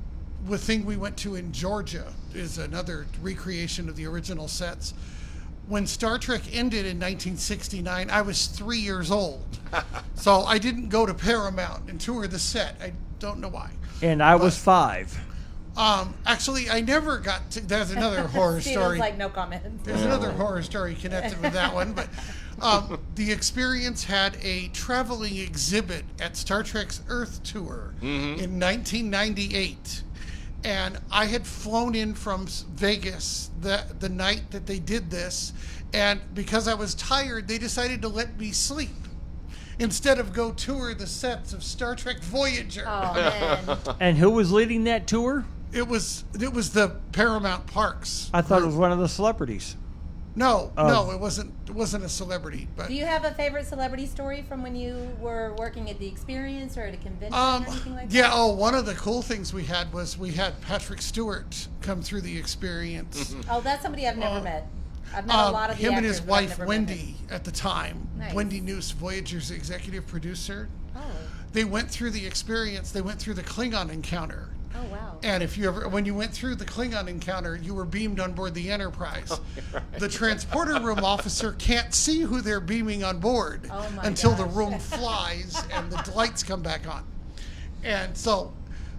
B: thing we went to in Georgia is another recreation of the original sets. when Star Trek ended in 1969, I was 3 years old. So I didn't go to Paramount and tour the set. I don't know why.
C: And I was 5.
B: Actually, I never got to. There's another horror
A: Steven's
B: story.
A: like, no comment.
B: There's another horror story connected with that one. But the experience had a traveling exhibit at Star Trek's Earth Tour in 1998. And I had flown in from Vegas the night that they did this. And because I was tired, they decided to let me sleep instead of go tour the sets of Star Trek Voyager.
A: Oh, man.
C: And who was leading that tour?
B: It was the Paramount Parks.
C: I thought it was one of the celebrities.
B: No,
C: Oh.
B: no, it wasn't. It wasn't a celebrity. But
A: Do you have a favorite celebrity story from when you were working at the Experience or at a convention or anything like
B: yeah.
A: that?
B: Oh, one of the cool things we had was we had Patrick Stewart come through the Experience.
A: Oh, that's somebody I've never met. I've met a lot of the
B: Him and
A: actors,
B: his
A: but I've
B: wife
A: never met him.
B: Wendy at the time.
A: Nice.
B: Wendy Noose, Voyager's executive producer.
A: Oh.
B: They went through the Experience. They went through the Klingon encounter.
A: Oh, wow.
B: And when you went through the Klingon encounter, you were beamed on board the Enterprise. The transporter room officer can't see who they're beaming on board
A: Oh my
B: until the
A: gosh.
B: room flies and the lights come back on. And so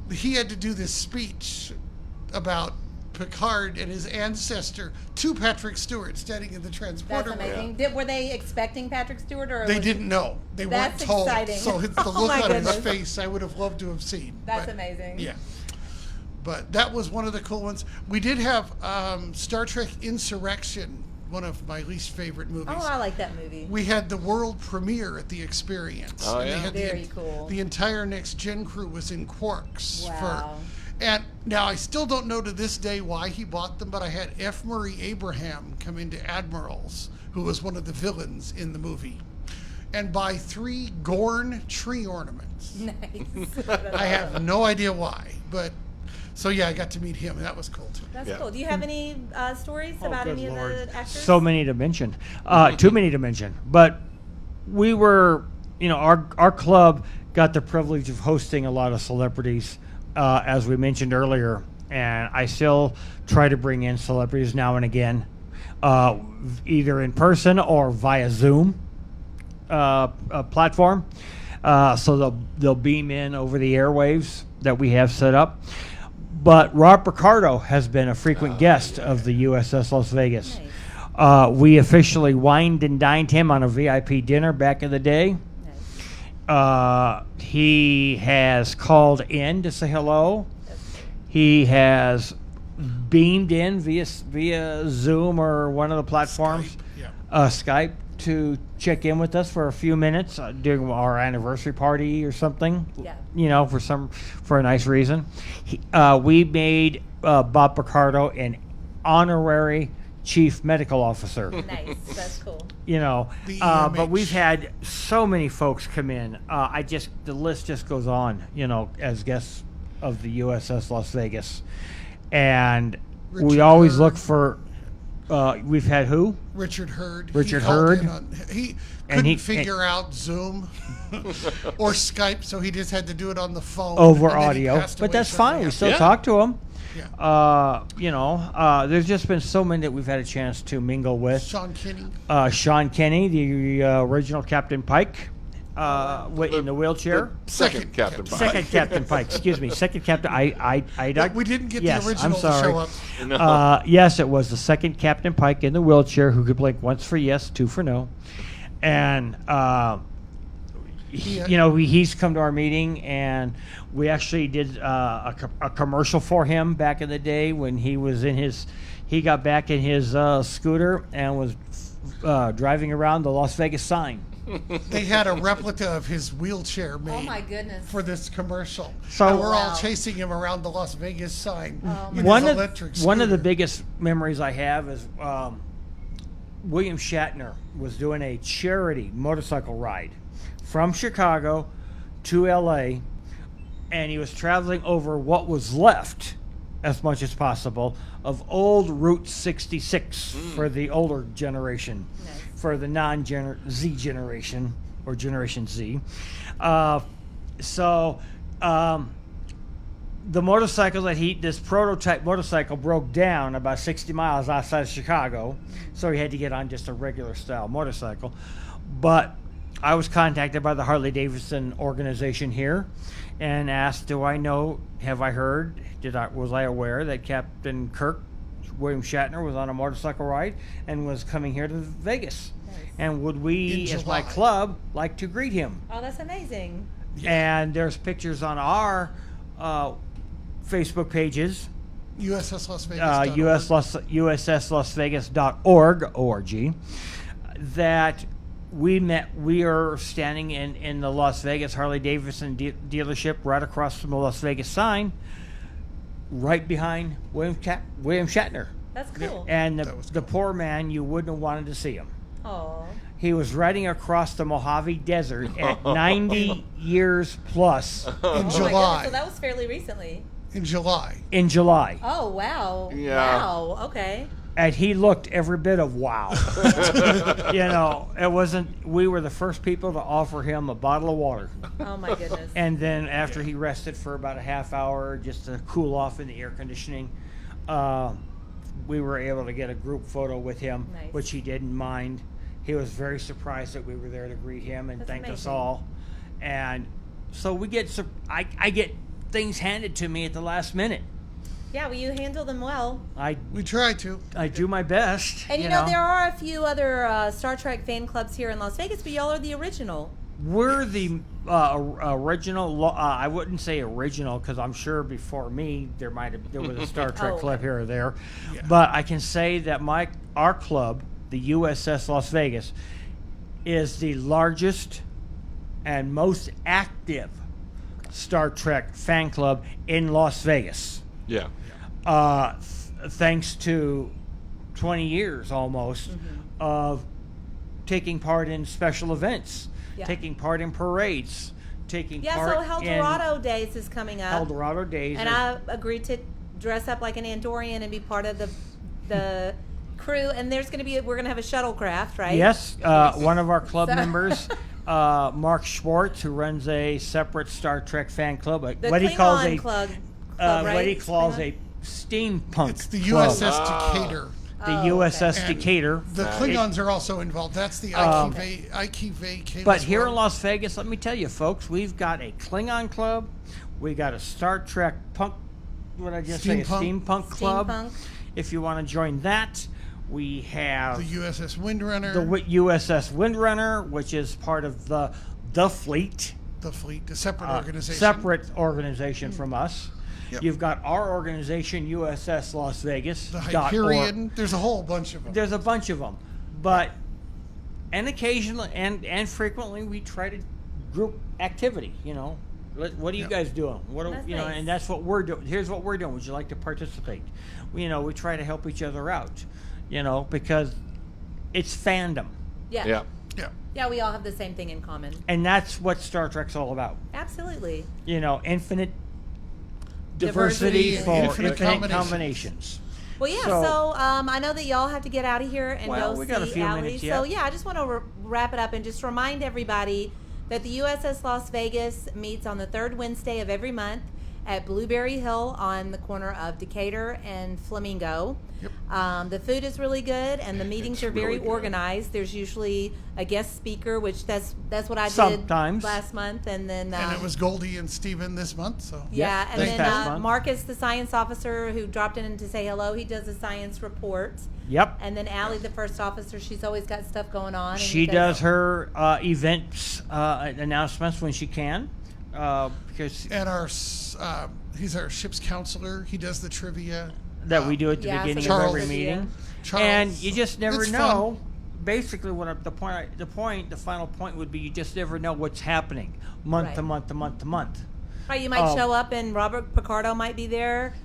B: he had to do this speech about Picard and his ancestor to Patrick Stewart standing in the transporter
A: That's
B: room.
A: amazing. Were they expecting Patrick Stewart? Or
B: They
A: was-
B: didn't know. They weren't
A: That's
B: told.
A: exciting.
B: So the
A: Oh
B: look
A: my
B: on his
A: goodness.
B: face, I would have loved to have seen.
A: That's
B: But,
A: amazing.
B: Yeah. But that was one of the cool ones. We did have Star Trek Insurrection, one of my least favorite movies.
A: Oh, I like that movie.
B: We had the world premiere at the Experience.
D: Oh,
B: and they
D: yeah.
B: had
A: Very cool.
B: The entire Next Gen crew was in Quarks.
A: Wow.
B: And now I still don't know to this day why he bought them, but I had F. Murray Abraham come into Admirals, who was one of the villains in the movie, and buy 3 Gorn tree ornaments.
A: Nice.
B: I have no idea why, but so yeah, I got to meet him, and that was cool too.
A: That's
D: Yeah.
A: cool. Do you have any stories
C: Oh,
A: about
C: good
A: any
C: Lord.
A: of the actors?
C: So many to mention. Too many to mention. But we were, our club got the privilege of hosting a lot of celebrities, as we mentioned earlier. And I still try to bring in celebrities now and again, either in person or via Zoom platform. So they'll beam in over the airwaves that we have set up. But Rob Picardo has been a frequent guest of the USS Las Vegas.
A: Nice.
C: We officially wined and dined him on a VIP dinner back in the day.
A: Nice.
C: He has called in to say hello. He has beamed in via Zoom or one of the platforms,
B: Skype, yeah.
C: Skype, to check in with us for a few minutes during our anniversary party or something.
A: Yeah.
C: For a nice reason. We made Bob Picardo an honorary chief medical officer.
A: Nice. That's cool.
B: The
C: But
B: EMH.
C: we've had so many folks come in. The list just goes on, as guests of the USS Las Vegas. And we
B: Richard
C: always
B: Hurd.
C: look for, we've had who?
B: Richard Hurd.
C: Richard
B: He called
C: Hurd.
B: in he
C: And
B: couldn't
C: he-
B: figure out Zoom or Skype, so he just had to do it on the phone.
C: Over
B: and then he
C: audio.
B: passed
C: But
B: away
C: that's
B: shortly
C: fine. We
B: after.
C: still
D: Yeah.
C: talk to him.
B: Yeah.
C: There's just been so many that we've had a chance to mingle with.
B: Sean Kinney.
C: Sean Kenny, the original Captain Pike, in the wheelchair.
D: Second Captain Pike.
C: Second Captain Pike, excuse me. Second Captain.
B: We didn't get
C: yes,
B: the original
C: I'm sorry.
B: to show up.
D: No.
C: Yes, it was the second Captain Pike in the wheelchair who could blink once for yes, 2 for no, and he's come to our meeting, and we actually did a commercial for him back in the day when he was he got back in his scooter and was driving around the Las Vegas sign.
B: They had a replica of his wheelchair made
A: Oh my goodness.
B: for this commercial.
C: So-
B: and we're
A: Wow.
B: all chasing him around the Las Vegas sign
A: Oh
B: in
C: One
B: his
C: of
B: electric
C: one of the
B: scooter.
C: biggest memories I have is William Shatner was doing a charity motorcycle ride from Chicago to LA, and he was traveling over what was left, as much as possible, of old Route 66 for the older generation,
A: Nice.
C: for the Z generation, or Generation Z. The motorcycle this prototype motorcycle broke down about 60 miles outside of Chicago, so he had to get on just a regular style motorcycle. But I was contacted by the Harley Davidson organization here and asked, have I heard, was I aware that Captain Kirk William Shatner was on a motorcycle ride and was coming here to Vegas?
A: Nice.
C: And would we,
B: In
C: as my
B: July.
C: club, like to greet him?
A: Oh, that's amazing.
C: And there's pictures on our Facebook pages, USSLasVegas.org, that we are standing in the Las Vegas Harley Davidson dealership right across from the Las Vegas sign, right behind William Shatner.
A: That's cool.
C: And
B: That was
C: the
B: cool.
C: poor man, you wouldn't have wanted to see him.
A: Oh.
C: He was riding across the Mojave Desert at 90 years plus
B: In
A: Oh my goodness,
B: July.
A: so that was fairly recently.
B: In July.
C: in July.
A: Oh, wow.
D: Yeah.
A: Wow. Okay.
C: And he looked every bit of wow. It wasn't, we were the first people to offer him a bottle of water.
A: Oh, my goodness.
C: And then after he rested for about a half hour just to cool off in the air conditioning, we were able to get a group photo with him,
A: Nice.
C: which he didn't mind. He was very surprised that we were there to greet him and
A: That's
C: thanked us
A: amazing.
C: all. And so I get things handed to me at the last minute.
A: Yeah, well, you handle them well.
B: We tried to.
C: I do my best.
A: And you know, there are a few other Star Trek fan clubs here in Las Vegas, but y'all are the original.
C: We're the original. I wouldn't say original because I'm sure before me there was a Star Trek
A: Oh,
C: club
A: okay.
C: here or there,
B: Yeah.
C: but I can say that our club, the USS Las Vegas, is the largest and most active Star Trek fan club in Las Vegas.
D: Yeah.
C: Thanks to 20 years almost of taking part in special events,
A: Yeah.
C: taking part in parades, taking
A: Yeah,
C: part
A: so
C: in
A: Eldorado Days is coming up.
C: Eldorado Days.
A: And I agreed to dress up like an Andorian and be part of the crew. And we're going to have a shuttlecraft, right?
C: Yes, one of our club
A: So-
C: members, Mark Schwartz, who runs a separate Star Trek fan club,
A: The
C: what he
A: Klingon
C: calls a
A: club,
C: what
A: right?
C: he calls
A: Klingon?
C: a steampunk.
B: It's the
C: club.
B: USS Decatur.
C: The
A: Oh,
C: USS
B: okay.
C: Decatur.
B: The Klingons are also involved. That's the IKV.
C: But here in Las Vegas, let me tell you, folks, we've got a Klingon club. We got a Star Trek punk. What did I just say? A steampunk club.
A: Steampunk.
C: If you want to join that, we have
B: the USS Windrunner.
C: the USS Windrunner, which is part of the fleet,
B: the fleet, a separate organization.
C: separate organization from us.
B: Yep.
C: You've got our organization, USS Las Vegas.
B: The Hyperion. There's a whole bunch of them.
C: There's a bunch of them, but occasionally and frequently we try to group activity. What are you
B: Yeah.
C: guys doing? What
A: That's
C: are,
A: nice.
C: and that's what we're doing. Here's what we're doing. Would you like to participate? We try to help each other out. Because it's fandom,
A: Yeah.
D: Yeah.
B: Yeah.
A: Yeah, we all have the same thing in common.
C: and that's what Star Trek's all about.
A: Absolutely.
C: Infinite
A: Diversity
C: diversity
A: and
C: for
B: infinite
C: infinite
B: combinations.
C: combinations.
A: Well, yeah,
C: So-
A: so I know that y'all have to get out of here and
C: Well,
A: go
C: we
A: see
C: got a few
A: Allie.
C: minutes
A: So,
C: yet.
A: yeah, I just want to wrap it up and just remind everybody that the USS Las Vegas meets on the third Wednesday of every month at Blueberry Hill on the corner of Decatur and Flamingo.
B: Yep.
A: The food is really good, and the meetings are very
D: really good.
A: organized. There's usually a guest speaker, which that's what I
C: Sometimes.
A: did last month, and then
B: And it was Goldie and Steven this month. So
A: yeah,
C: Yes,
A: and
C: this
A: then
C: past month.
A: Marcus, the science officer who dropped in to say hello, he does a science report.
C: Yep.
A: And then Allie, the first officer, she's always got stuff going on. And
C: She
A: you guys-
C: does her events announcements when she can, because
B: and he's our ship's counselor. He does the trivia.
C: that we do at the
A: Yeah, so
C: beginning
A: there's
C: of every
A: trivia.
C: meeting.
B: Charles.
C: And you just never
B: It's
C: know. Basically, the final point would be you just never know what's happening month to
A: Right.
C: month to month to month.
A: Right, you might
C: Oh.
A: show up and Robert Picardo might be there.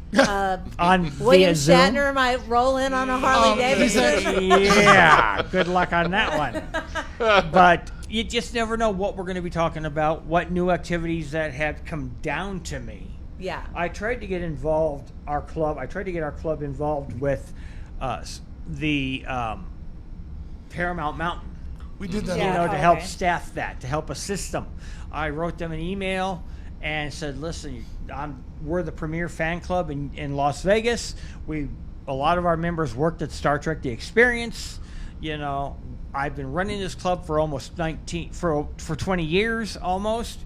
C: On
A: William
C: via Zoom.
A: Shatner might roll in on a Harley
B: he's
A: Davidson.
C: Yeah, good luck on that one. But you just never know what we're going to be talking about, what new activities that have come down to me.
A: Yeah.
C: I tried to get our club involved with the Paramount Mountain,
B: We did that.
A: Yeah.
C: to
A: Oh,
C: help
A: okay.
C: staff that, to help assist them. I wrote them an email and said, listen, we're the premier fan club in Las Vegas. We a lot of our members worked at Star Trek The Experience. You know, I've been running this club for almost 20 years almost.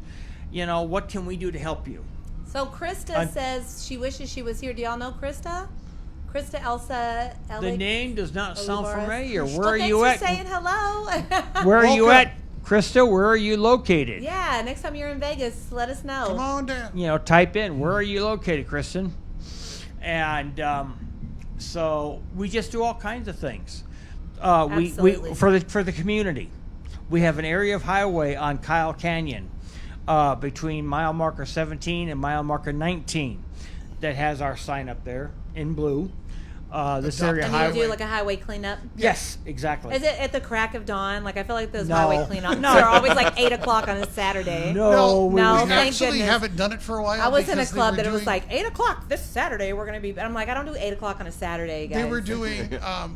C: You know, what can we do to help you?
A: So Krista says she wishes she was here. Do y'all know Krista? Krista Elsa.
C: The name does not sound
A: Olivares.
C: familiar. Where
A: Well,
C: are you
A: thanks
C: at?
A: for saying hello.
C: Where are you
B: Welcome.
C: at, Krista? Where are you located?
A: Yeah, next time you're in Vegas, let us know.
B: Come on down.
C: You know, type in, where are you located, Kristen? And so we just do all kinds of things.
A: Absolutely.
C: We for the community. We have an area of highway on Kyle Canyon between mile marker 17 and mile marker 19 that has our sign up there in blue. This area
A: And
C: highway.
A: you do like a highway cleanup?
C: Yes, exactly.
A: Is it at the crack of dawn? Like, I feel like those
C: No.
A: highway cleanups
C: No.
A: are always like 8 o'clock on a Saturday.
C: No,
B: we
A: No,
B: we
A: thank
B: actually
A: goodness.
B: haven't done it for a while.
A: I was in a
B: because they
A: club
B: were
A: that it was
B: doing-
A: like 8 o'clock this Saturday. We're going to be. And I'm like, I don't do 8 o'clock on a Saturday, guys.
B: They were doing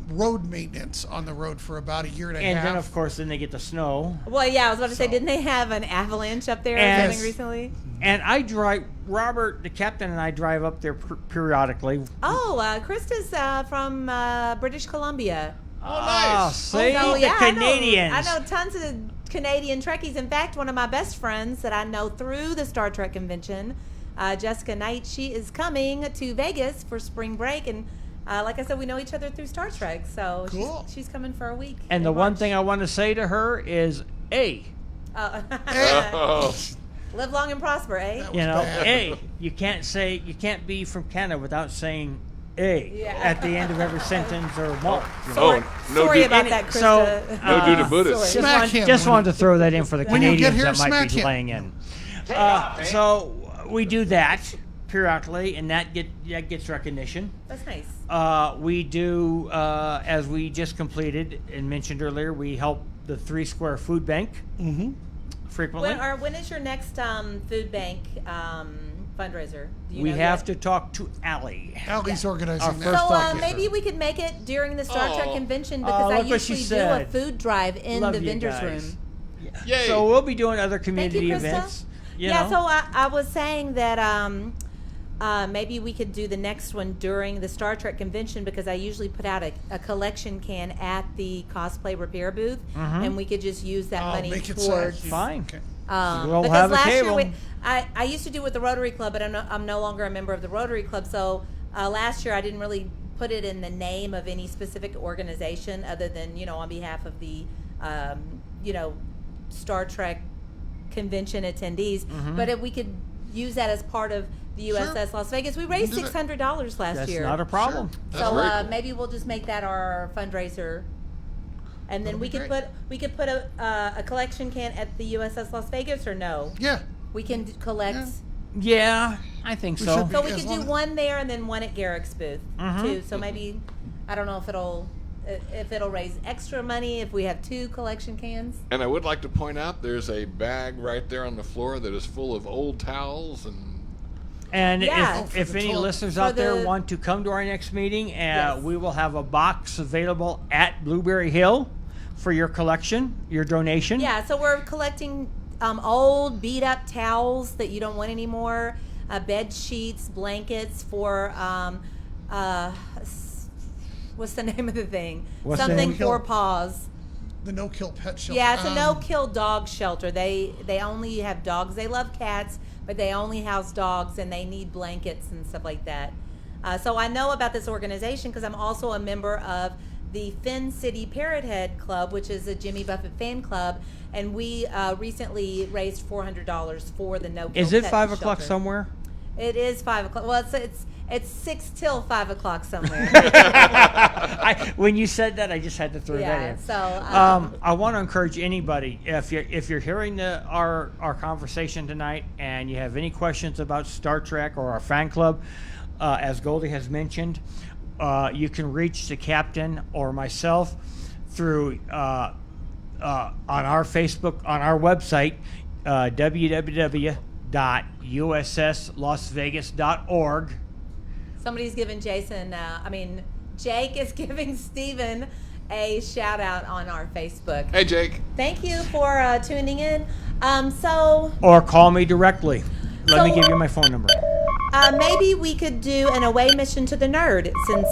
B: road maintenance on the road for about a year and a
C: And
B: half.
C: then, of course, then they get the snow.
A: Well, yeah, I was about to say,
B: So-
A: didn't they have an avalanche up there or
C: And-
A: something recently?
C: And I drive, Robert, the captain, and I drive up there periodically.
A: Oh, Krista's from British Columbia.
D: nice.
C: See,
A: So,
C: the
A: yeah,
C: Canadians.
A: I know tons of Canadian Trekkies. In fact, one of my best friends that I know through the Star Trek convention, Jessica Knight, she is coming to Vegas for spring break. And like I said, we know each other through Star Trek. So
B: Cool.
A: she's coming for a week.
C: And
A: in
C: the one
A: March.
C: thing I want to say to her is, A,
D: Oh,
A: live long and prosper, eh?
B: That
C: you
B: was
C: know,
B: bad.
C: A, you can't be from Canada without saying A
A: Yeah.
C: at the end of every sentence or mark. you know.
D: oh, no
A: Sorry
D: do,
A: about that,
C: So,
A: Krista.
D: no do to Buddhists.
A: sorry.
B: Smack him
C: Just
B: when
C: wanted to throw that in for the
B: when you get
C: Canadians
B: here,
C: that might
B: smack
C: be
B: him.
C: playing in. So we do that periodically, and that gets recognition.
A: That's nice.
C: We do, as we just completed and mentioned earlier, we help the 3 Square Food Bank frequently.
A: When is your next food bank fundraiser? Do you
C: We
A: know
C: have
A: yet?
C: to talk to Allie.
B: Allie's organizing
C: Our
B: that.
C: first
A: So
C: thought, yes,
A: maybe
C: sir.
A: we could make it during the Star Trek
D: Oh.
A: convention
C: Oh,
A: because I
C: look what she
A: usually do a
C: said.
A: food drive in
C: Love
A: the
C: you
A: vendors
C: guys.
A: room.
D: Yay.
C: So we'll be doing other
A: Thank
C: community
A: you, Krista.
C: events. You
A: Yeah,
C: know.
A: so I was saying that maybe we could do the next one during the Star Trek convention because I usually put out a collection can at the cosplay repair booth, and we could just use that money
B: make it
A: towards.
B: safe.
C: Fine.
B: Okay.
C: We'll
A: Because
C: have a
A: last
C: table.
A: year I used to do it with the Rotary Club, but I'm no longer a member of the Rotary Club. So last year I didn't really put it in the name of any specific organization other than on behalf of the Star Trek convention attendees. But if we could use that as part of the USS Las Vegas, we raised
B: Do that.
A: $600 last
C: That's
A: year.
C: not a problem.
B: Sure.
D: That's
A: So
D: very cool.
A: maybe we'll just make that our fundraiser, and then
B: That'll
A: we
B: be
A: could
B: great.
A: put a collection can at the USS Las Vegas, or no?
B: Yeah.
A: We can collect.
C: Yeah, I think
B: We
C: so.
B: should be-
A: So we
B: As
A: could
B: long
A: do
B: as-
A: one there and then one at Garrick's booth too. So maybe I don't know if it'll raise extra money if we have 2 collection cans.
D: And I would like to point out there's a bag right there on the floor that is full of old towels
C: And
A: Yeah.
C: if
B: For the
C: any
B: total-
C: listeners
A: for
C: out there
A: the-
C: want to come to our next meeting,
A: Yes.
C: we will have a box available at Blueberry Hill for your collection, your donation.
A: Yeah, so we're collecting old beat up towels that you don't want anymore, bed sheets, blankets for what's the name of the thing?
C: What's the
A: Something
B: name?
A: for paws.
B: The no-kill pet shelter.
A: Yeah, it's a no-kill dog shelter. They only have dogs. They love cats, but they only house dogs, and they need blankets and stuff like that. So I know about this organization because I'm also a member of the Finn City Parrot Head Club, which is a Jimmy Buffett fan club, and we recently raised $400 for the no-kill.
C: Is it
A: pet
C: 5 o'clock
A: shelter.
C: somewhere?
A: It is 5 o'clock. Well, it's 6 till 5 o'clock somewhere.
C: When you said that, I just had to throw that
A: Yeah.
C: in.
A: So
C: I want to encourage anybody if you're hearing our conversation tonight and you have any questions about Star Trek or our fan club, as Goldie has mentioned, you can reach the captain or myself through on our Facebook, on our website, www.usslasvegas.org.
A: somebody's giving Jake is giving Steven a shout out on our Facebook.
D: Hey, Jake.
A: Thank you for tuning in. So
C: Or call me directly. Let me
A: So-
C: give you my phone number.
A: maybe we could do an away mission to the Nerd, since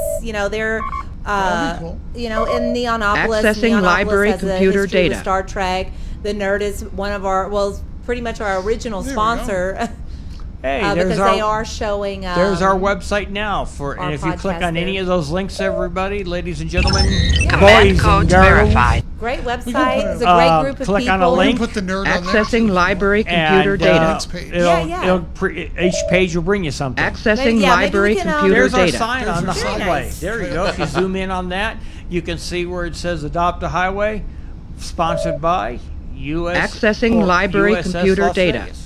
A: they're
B: That'd be cool.
A: in Neonopolis.
E: Accessing
A: Neonopolis
E: library
A: has a
E: computer
A: history with
E: data.
A: Star Trek. The Nerd is one of our pretty much our original
B: There we
A: sponsor.
C: Hey,
A: Because they are showing.
C: There's our website now and if you click on any of those links, everybody, ladies and gentlemen,
E: Command
C: boys
E: codes
C: and girls,
E: verified.
A: Great
B: can
A: website.
B: put
A: It's a great group of
C: click
A: people.
C: on a
B: We
C: link.
B: can put the nerd on there.
E: Accessing
B: too.
E: library computer
C: and,
E: data.
B: Next page.
C: Each page will bring you something.
E: Accessing
A: Maybe we
E: library
A: can,
E: computer
C: There's our
E: data.
C: sign on the
B: There's our
C: highway.
A: nice.
C: There you go. If you zoom in on that, you can see where it says "Adopt a Highway," sponsored by US.
E: Accessing
C: or
E: library
C: USS
E: computer
C: Las
E: data.
C: Vegas.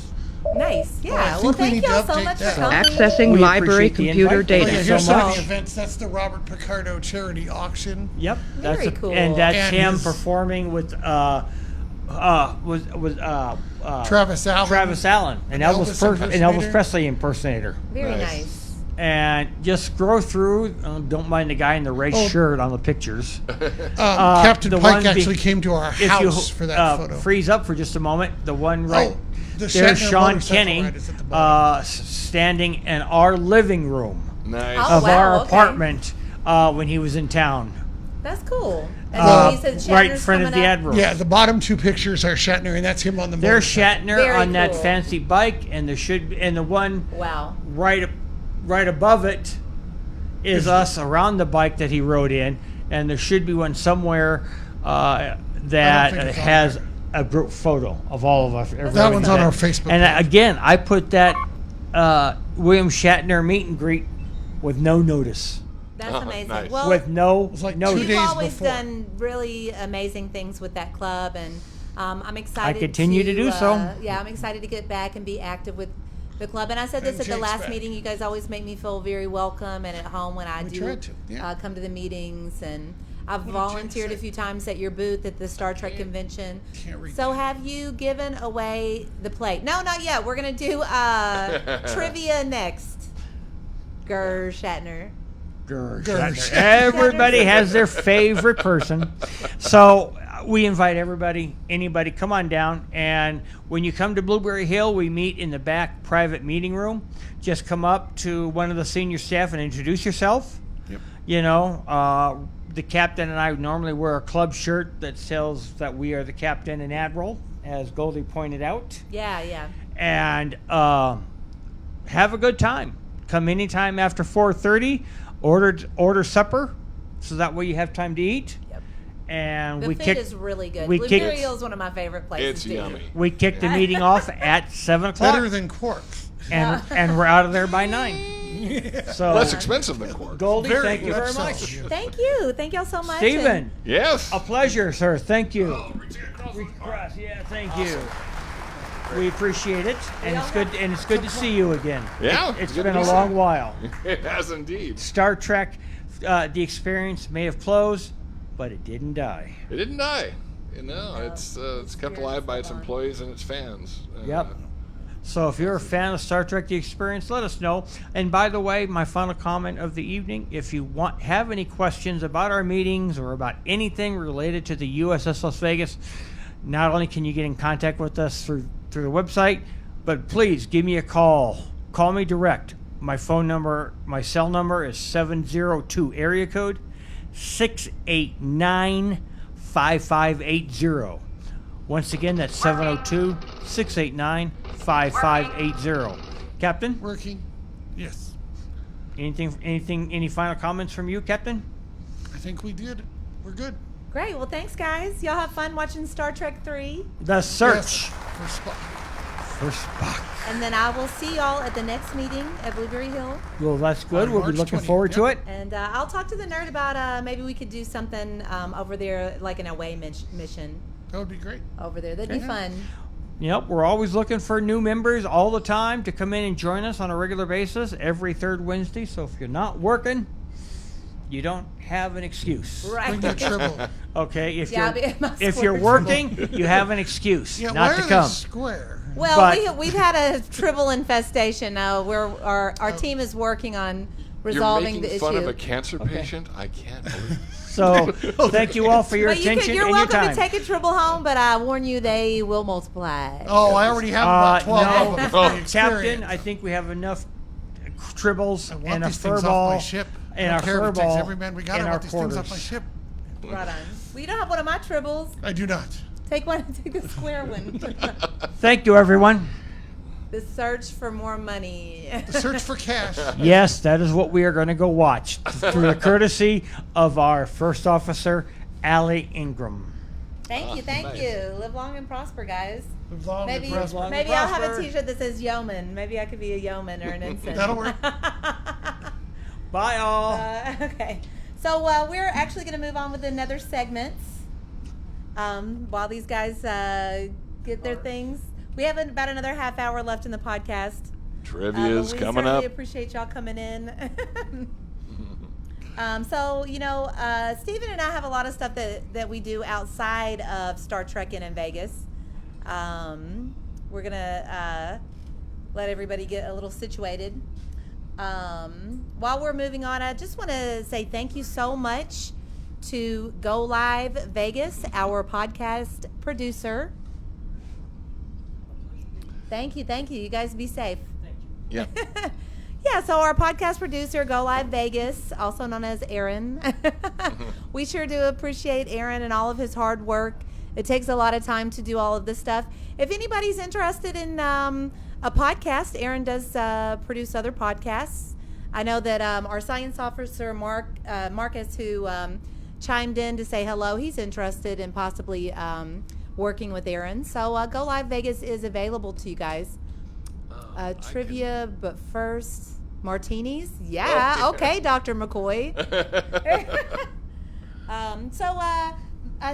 A: Nice.
B: I
A: Yeah.
B: think
A: Well,
B: we
A: thank
B: need to
A: y'all so
B: update
A: much
B: that.
A: for coming.
E: Accessing
C: We
E: library
C: appreciate the
E: computer
C: invite.
B: Oh,
E: data.
B: yeah,
C: so
B: here's some of
C: much.
B: the events. That's the Robert Picardo charity auction.
C: Yep,
A: Very cool.
C: and that's
B: And
C: him
B: his-
C: performing with
B: Travis Allen.
C: Travis Allen, an
B: Elvis
C: Elvis
B: impersonator.
C: Presley impersonator.
A: Very
D: Nice.
A: nice.
C: And just scroll through. Don't mind the guy in the red
B: Oh.
C: shirt on the pictures.
B: Captain
C: the
B: Pike
C: one
B: actually came to our
C: If you
B: house for that photo.
C: freeze up for just a moment, the one right
B: the
C: there's
B: Shatner
C: Sean
B: motorcycle
C: Kenny
B: ride is at the bottom.
C: standing in our living room
D: Nice.
A: Oh,
C: of
A: wow,
C: our
A: okay.
C: apartment when he was in town,
A: That's cool. And so he said Shatner's
C: right in front of
A: coming
C: the
A: up.
C: Admiral.
B: Yeah, the bottom two pictures are Shatner, and that's him on the
C: There's
B: motorcycle.
C: Shatner
A: Very
C: on that
A: cool.
C: fancy bike, and there should be, and the one
A: Wow.
C: right above it is us around the bike that he rode in, and there should be one somewhere that
B: think it's on
C: has
B: there.
C: a group photo of all of us.
B: That one's on our Facebook
C: And
B: page.
C: again, I put that William Shatner meet and greet with no notice,
A: That's
D: Oh,
A: amazing.
D: nice.
A: Well,
C: with no
B: was like 2
C: notice.
A: you've
B: days
A: always
B: before.
A: done really amazing things with that club, and I'm excited.
C: continue to do so.
A: Yeah, I'm excited to get back and be active with the club. And I said this
B: And
A: at the
B: Jake's
A: last
B: back.
A: meeting. You guys always make me feel very welcome and at home when I
B: We
A: do
B: tried to, yeah.
A: come to the meetings. And I've
B: What did Jake
A: volunteered a
B: say?
A: few times at your booth at the Star Trek convention.
B: Can't read
A: So
B: that.
A: have you given away the plate? No, not yet. We're gonna do trivia next. Ger Shatner.
C: Grr,
B: Grr,
C: Shatner.
B: Shatner.
C: Everybody has their favorite person. So we invite anybody, come on down. And when you come to Blueberry Hill, we meet in the back private meeting room. Just come up to one of the senior staff and introduce yourself.
B: Yep.
C: You know, the captain and I normally wear a club shirt that says that we are the captain and admiral, as Goldie pointed out.
A: Yeah, yeah.
C: And have a good time. Come anytime after 4:30. Order supper, so that way you have time to eat.
A: Yep.
C: And
A: The
C: we
A: food
C: kick
A: is really good.
C: we
A: Blueberry
C: kick-
A: Hill is one of my favorite places
D: It's
A: to
D: yummy.
A: eat.
C: we kick the meeting off at 7:00,
B: Better than Quark.
C: and we're out of there by 9. So
D: Less expensive than Quark.
C: Goldie,
B: Very
C: thank you very
B: much
C: much.
B: so.
A: Thank you. Thank y'all so much.
C: Stephen,
D: Yes.
C: a pleasure, sir. Thank you. Cross, yeah, thank you. We appreciate it, and it's good to see you again.
D: Yeah,
C: It's
D: good to
C: been a
D: be
C: long
D: seen.
C: while.
D: It has indeed.
C: Star Trek, the experience may have closed, but it didn't die.
D: It didn't die. You know,
A: No,
D: it's kept alive by its employees and its fans.
C: Yep. So if you're a fan of Star Trek: The Experience, let us know. And by the way, my final comment of the evening: if you have any questions about our meetings or about anything related to the USS Las Vegas, not only can you get in contact with us through the website, but please give me a call. Call me direct. My phone number, my cell number is 702 area code 689-5580. Once again, that's 702-689-5580. Captain,
B: Working. Yes.
C: any final comments from you, Captain?
B: I think we did. We're good.
A: Great. Well, thanks, guys. Y'all have fun watching Star Trek 3.
C: The search
B: Yes. For Spock.
C: for Spock.
A: And then I will see y'all at the next meeting at Blueberry Hill.
C: Well, that's good.
B: On
C: We'll be
B: March
C: looking
B: 20th,
C: forward to
B: yep.
C: it.
A: And I'll talk to the nerd about maybe we could do something over there, like an away mission
B: That would be great.
A: over there. That'd be fun.
C: Yep, we're always looking for new members all the time to come in and join us on a regular basis every third Wednesday. So if you're not working, you don't have an excuse.
A: Right.
B: Bring your tribble.
C: Okay, if
A: Yeah, I'll be
C: you're
A: at my
C: if
A: square
C: you're working, you have an excuse
B: Yeah, why
C: not
B: are
C: to
B: they
C: come.
B: square?
A: Well,
C: But-
A: we've had a tribble infestation. Our team is working on resolving
D: You're
A: the
D: making
A: issue.
D: fun of a cancer patient? I can't believe it.
C: So thank you all for your
A: But
C: attention
A: you're
C: and your
A: welcome
C: time.
A: to take a tribble home, but I warn you, they will multiply.
B: Oh, I already have about 12
C: no.
B: of them.
D: Oh,
B: from
C: Captain,
B: experience.
C: I think we have enough tribbles
B: I want
C: and a
B: these
C: fur
B: things
C: ball
B: off my ship. I
C: and
B: don't
C: our
B: care if
C: fur
B: it takes
C: ball
B: every man we got.
C: in
B: I
C: our
B: want these things off my
C: quarters.
B: ship.
A: Right on. Well, you don't have one of my tribbles.
B: I do not.
A: Take one. Take the square one.
C: Thank you, everyone.
A: The search for more money.
B: The search for cash.
C: Yes, that is what we are going to go watch through the courtesy of our first officer, Allie Ingram.
A: Thank you, thank
D: nice.
A: you. Live long and prosper, guys.
B: Live long and
A: Maybe,
B: prosper.
C: long and
A: maybe I'll have a
C: prosper.
A: T-shirt that says yeoman. Maybe I could be a yeoman or an ensign.
B: That'll work.
C: Bye, all.
A: Okay. So we're actually going to move on with another segment while these guys get their things. We have about another half hour left in the podcast.
D: Trivia's
A: We
D: coming
A: certainly
D: up.
A: appreciate y'all coming in. So, Steven and I have a lot of stuff that we do outside of Star Trek in Vegas. We're going to let everybody get a little situated. While we're moving on, I just want to say thank you so much to Go Live Vegas, our podcast producer. Thank you. You guys be safe.
D: Yeah.
A: Yeah, so our podcast producer, Go Live Vegas, also known as Aaron. We sure do appreciate Aaron and all of his hard work. It takes a lot of time to do all of this stuff. If anybody's interested in a podcast, Aaron does produce other podcasts. I know that our science officer, Marcus, who chimed in to say hello, he's interested in possibly working with Aaron. So Go Live Vegas is available to you guys. Trivia, but first, martinis? Yeah,
D: Oh.
A: okay, Dr. McCoy.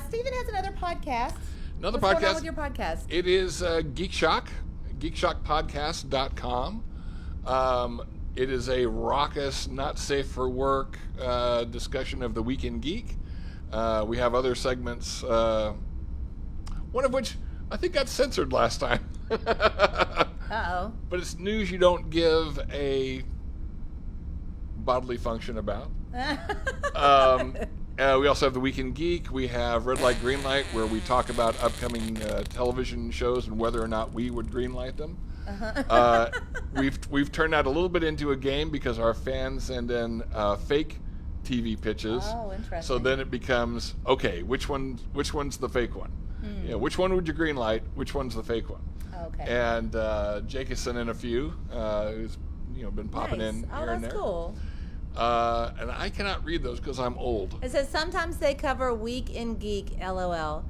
A: Steven has another podcast.
D: Another
A: What's
D: podcast.
A: going on with your podcast?
D: It is Geek Shock, geekshockpodcast.com. It is a raucous, not safe for work discussion of the week in geek. We have other segments, one of which I think got censored last time.
A: Uh-oh.
D: But it's news you don't give a bodily function about. We also have the Week in Geek. We have Red Light, Green Light, where we talk about upcoming television shows and whether or not we would green light them. We've turned that a little bit into a game because our fans send in fake TV pitches.
A: Oh, interesting.
D: So then it becomes, okay, which one's the fake one? You know, which one would you green light? Which one's the fake one?
A: Okay.
D: And Jake has sent in a few. Who's been popping
A: Nice.
D: in
A: Oh,
D: here and
A: that's
D: there.
A: cool.
D: And I cannot read those because I'm old.
A: It says sometimes they cover Week in Geek, LOL.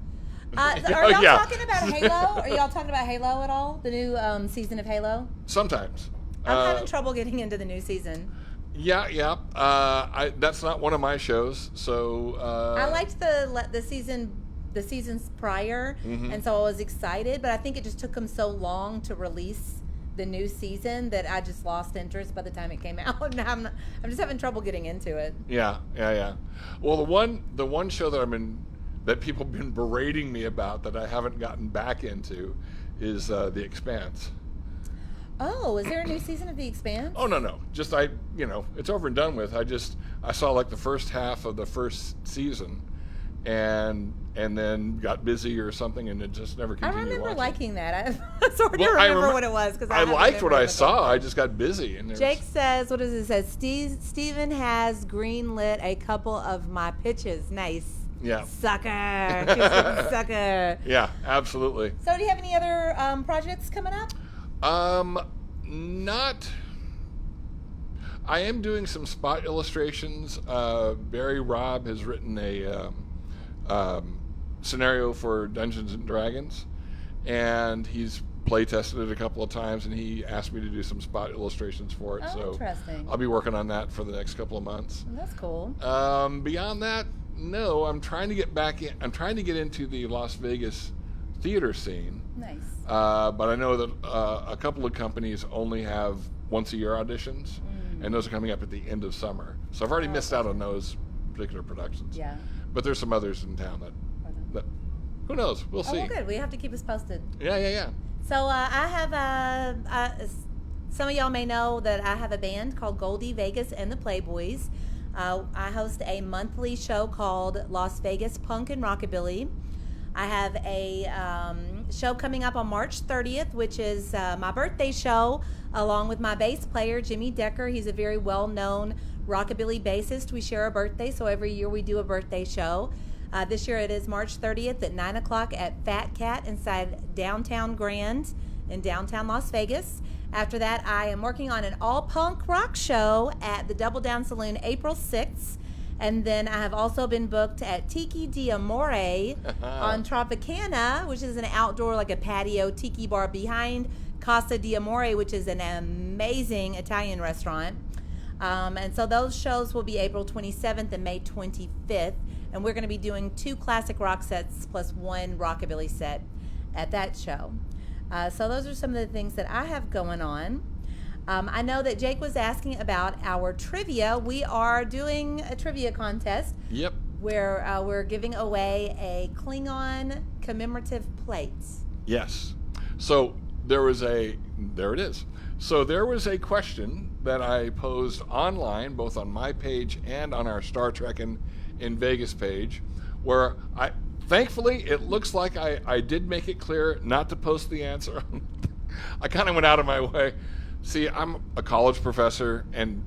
D: Oh,
A: Are y'all
D: yeah.
A: talking about Halo? Are y'all talking about Halo at all? The new season of Halo?
D: Sometimes.
A: I'm having trouble getting into the new season.
D: Yeah. That's not one of my shows. So
A: I liked the seasons prior, and so I was excited. But I think it just took them so long to release the new season that I just lost interest by the time it came out. And I'm just having trouble getting into it.
D: Yeah. Well, the one show that people have been berating me about that I haven't gotten back into is The Expanse.
A: Oh, is there a new season of The Expanse?
D: Oh no! Just it's over and done with. I saw like the first half of the first season, and then got busy or something, and it just never
A: I
D: continued.
A: remember
D: watching.
A: liking that. I sort of
D: Well,
A: remember what it was because
D: I liked what I saw. I just got busy. And
A: Jake says, "What does it say?" Steven has greenlit a couple of my pitches. Nice.
D: Yeah.
A: Sucker. Sucker.
D: Yeah, absolutely.
A: So, do you have any other projects coming up?
D: Not. I am doing some spot illustrations. Barry Robb has written a scenario for Dungeons and Dragons, and he's play tested it a couple of times, and he asked me to do some spot illustrations for it.
A: Oh,
D: so
A: interesting.
D: I'll be working on that for the next couple of months.
A: That's cool.
D: Beyond that, no. I'm trying to get back in. I'm trying to get into the Las Vegas theater scene.
A: Nice.
D: But I know that a couple of companies only have once-a-year auditions, and those are coming up at the end of summer. So I've already missed out on those particular productions.
A: Yeah.
D: But there's some others in town that who knows? We'll see.
A: Oh, well, good. We have to keep us posted.
D: Yeah.
A: So I have some of y'all may know that I have a band called Goldie Vegas and the Playboys. I host a monthly show called Las Vegas Punk and Rockabilly. I have a show coming up on March 30th, which is my birthday show, along with my bass player, Jimmy Decker. He's a very well-known rockabilly bassist. We share a birthday, so every year we do a birthday show. This year it is March 30th at 9 o'clock at Fat Cat inside Downtown Grand in downtown Las Vegas. After that, I am working on an all-punk rock show at the Double Down Saloon April 6th. And then I have also been booked at Tiki d'Amore on Tropicana, which is an outdoor, like a patio tiki bar behind Casa d'Amore, which is an amazing Italian restaurant. And so those shows will be April 27th and May 25th. And we're going to be doing 2 classic rock sets plus 1 rockabilly set at that show. So those are some of the things that I have going on. I know that Jake was asking about our trivia. We are doing a trivia contest.
D: Yep.
A: Where we're giving away a Klingon commemorative plate.
D: Yes. So there it is. So there was a question that I posed online, both on my page and on our Star Trek in Vegas page, where thankfully it looks like I did make it clear not to post the answer. I kind of went out of my way. See, I'm a college professor, and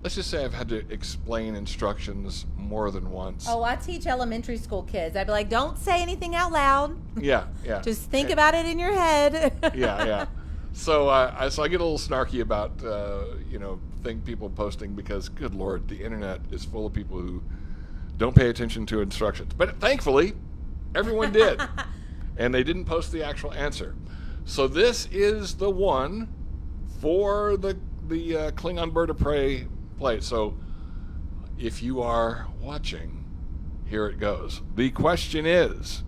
D: let's just say I've had to explain instructions more than once.
A: Oh, I teach elementary school kids. I'd be like, don't say anything out loud.
D: Yeah.
A: Just think about it in your head.
D: Yeah. So I get a little snarky about people posting, because good Lord, the internet is full of people who don't pay attention to instructions. But thankfully, everyone did, and they didn't post the actual answer. So this is the one for the Klingon Bird of Prey plate. So if you are watching, here it goes. The question is,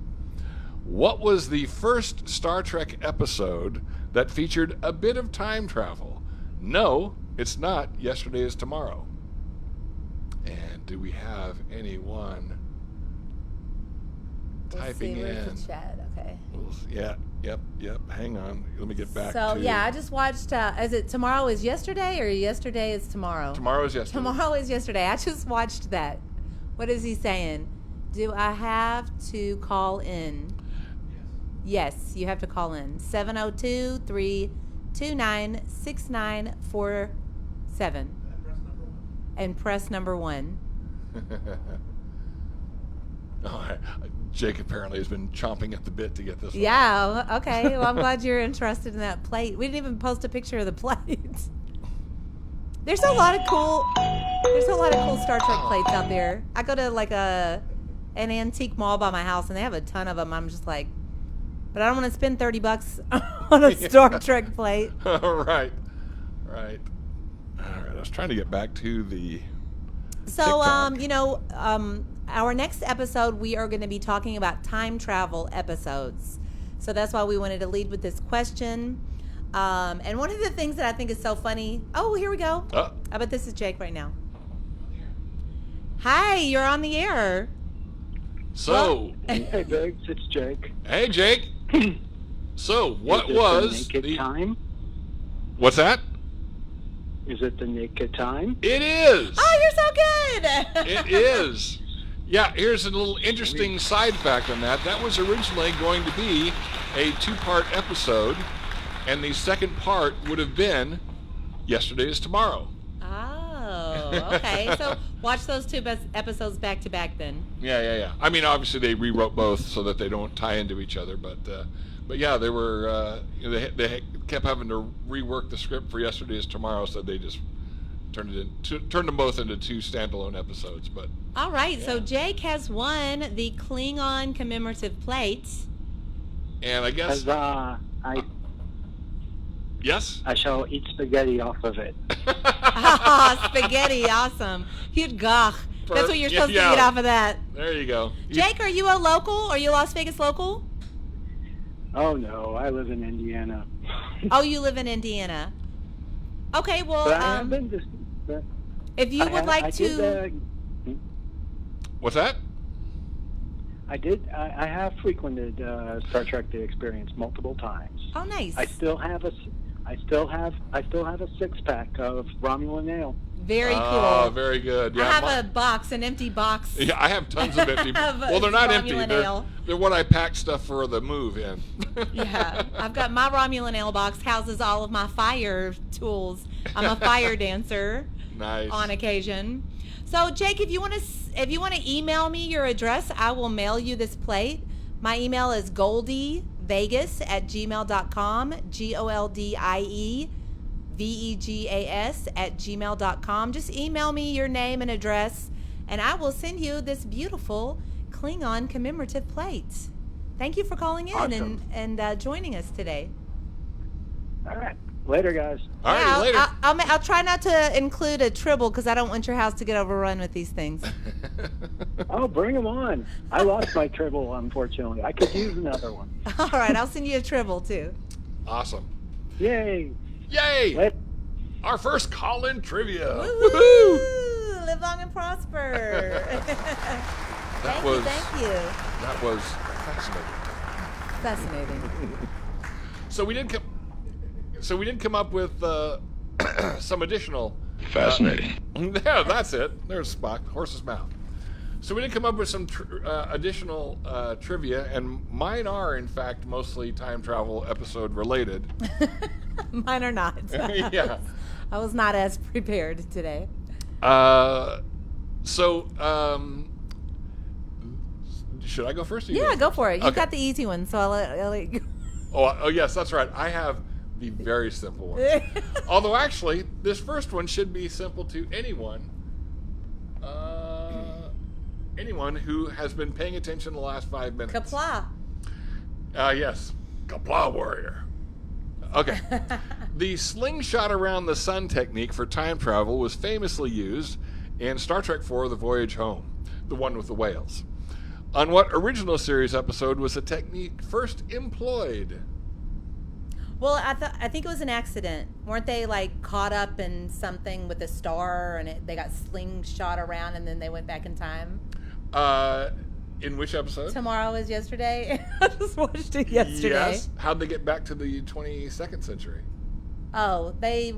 D: what was the first Star Trek episode that featured a bit of time travel? No, it's not Yesterday is Tomorrow. And do we have anyone typing in?
A: Where's the chat? Okay.
D: Yeah. Yep. Hang on. Let me get back
A: So,
D: to...
A: yeah, I just watched, is it Tomorrow is Yesterday or Yesterday is Tomorrow?
D: Tomorrow is Yesterday.
A: Tomorrow is Yesterday. I just watched that. What is he saying? Do I have to call in? Yes, you have to call in. 702-329-6947. And press number 1.
D: Jake apparently has been chomping at the bit to get this one.
A: Yeah, okay. Well, I'm glad you're interested in that plate. We didn't even post a picture of the plate. There's a lot of cool Star Trek plates out there. I go to like an antique mall by my house, and they have a ton of them. I'm just like, but I don't want to spend $30 on a Star Trek plate.
D: Right. All right. I was trying to get back to the
A: So,
D: TikTok.
A: Our next episode, we are going to be talking about time travel episodes. So that's why we wanted to lead with this question. And one of the things that I think is so funny. Oh, here we go. I bet this is Jake right now. Hi, you're on the air.
D: So.
E: Hey, Biggs, it's Jake.
D: Hey, Jake. So, what
E: Is it
D: was
E: the naked time?
D: What's that?
E: Is it the naked time?
D: It is.
A: Oh, you're so good.
D: It is. Yeah, here's a little interesting side fact on that. That was originally going to be a 2-part episode, and the second part would have been Yesterday is Tomorrow.
A: Oh, okay. So watch those 2 episodes back to back then.
D: Yeah. I mean, obviously they rewrote both so that they don't tie into each other, but yeah, they were they kept having to rework the script for Yesterday is Tomorrow, so they just turned them both into 2 standalone episodes. But
A: all right,
D: yeah.
A: So Jake has won the Klingon commemorative plate.
D: And I guess yes,
E: I shall eat spaghetti off of it.
A: Spaghetti, awesome. You'd gach. That's what you're supposed to eat off of that.
D: There you go.
A: Jake, are you a local? Are you a Las Vegas local?
E: Oh, no, I live in Indiana.
A: Oh, you live in Indiana. Okay, well,
E: But I have been to...
A: if you would like to...
D: What's that?
E: I have frequented Star Trek The Experience multiple times.
A: Oh, nice.
E: I still have a 6-pack of Romulan Ale.
A: Very cool.
D: Oh, very good. Yeah,
A: I have a box, an empty box.
D: Yeah, I have tons of empty.
A: Of
D: Well, they're not empty.
A: Romulan
D: They're,
A: ale.
D: they're what I pack stuff for the move in.
A: Yeah, I've got my Romulan ale box houses all of my fire tools. I'm a fire dancer.
D: Nice.
A: On occasion. So Jake, if you want to email me your address, I will mail you this plate. My email is goldievegas@gmail.com. goldievegas@gmail.com. Just email me your name and address, and I will send you this beautiful Klingon commemorative plate. Thank you for calling in
E: Awesome.
A: and joining us today.
E: All right. Later, guys.
D: All right,
A: Yeah,
D: later.
A: I'll try not to include a tribble because I don't want your house to get overrun with these things.
E: Oh, bring them on. I lost my tribble, unfortunately. I could use another one.
A: All right, I'll send you a tribble too.
D: Awesome.
E: Yay.
D: Yay!
E: Let,
D: Our first call-in trivia.
A: Woo-hoo! Live long and prosper. Thank you.
D: That was fascinating.
A: Fascinating.
D: So we did come up with some additional.
F: Fascinating.
D: Yeah, that's it. There's Spock, horse's mouth. So we did come up with some additional trivia, and mine are, in fact, mostly time travel episode related.
A: Mine are not.
D: Yeah.
A: I was not as prepared today.
D: Should I go first? Or you
A: Yeah, go for it. You
D: Okay.
A: got the easy one, so I'll let you go.
D: Oh, yes, that's right. I have the very simple ones. Although, actually, this first one should be simple to anyone. Anyone who has been paying attention the last 5 minutes.
A: Kapla.
D: Yes. Kapla warrior. Okay. The slingshot around the sun technique for time travel was famously used in Star Trek IV: The Voyage Home, the one with the whales. On what original series episode was the technique first employed?
A: Well, I think it was an accident. Weren't they like caught up in something with a star, and they got slingshot around, and then they went back in time?
D: In which episode?
A: Tomorrow is yesterday. I just watched it yesterday.
D: Yes. How'd they get back to the 22nd century?
A: Oh, they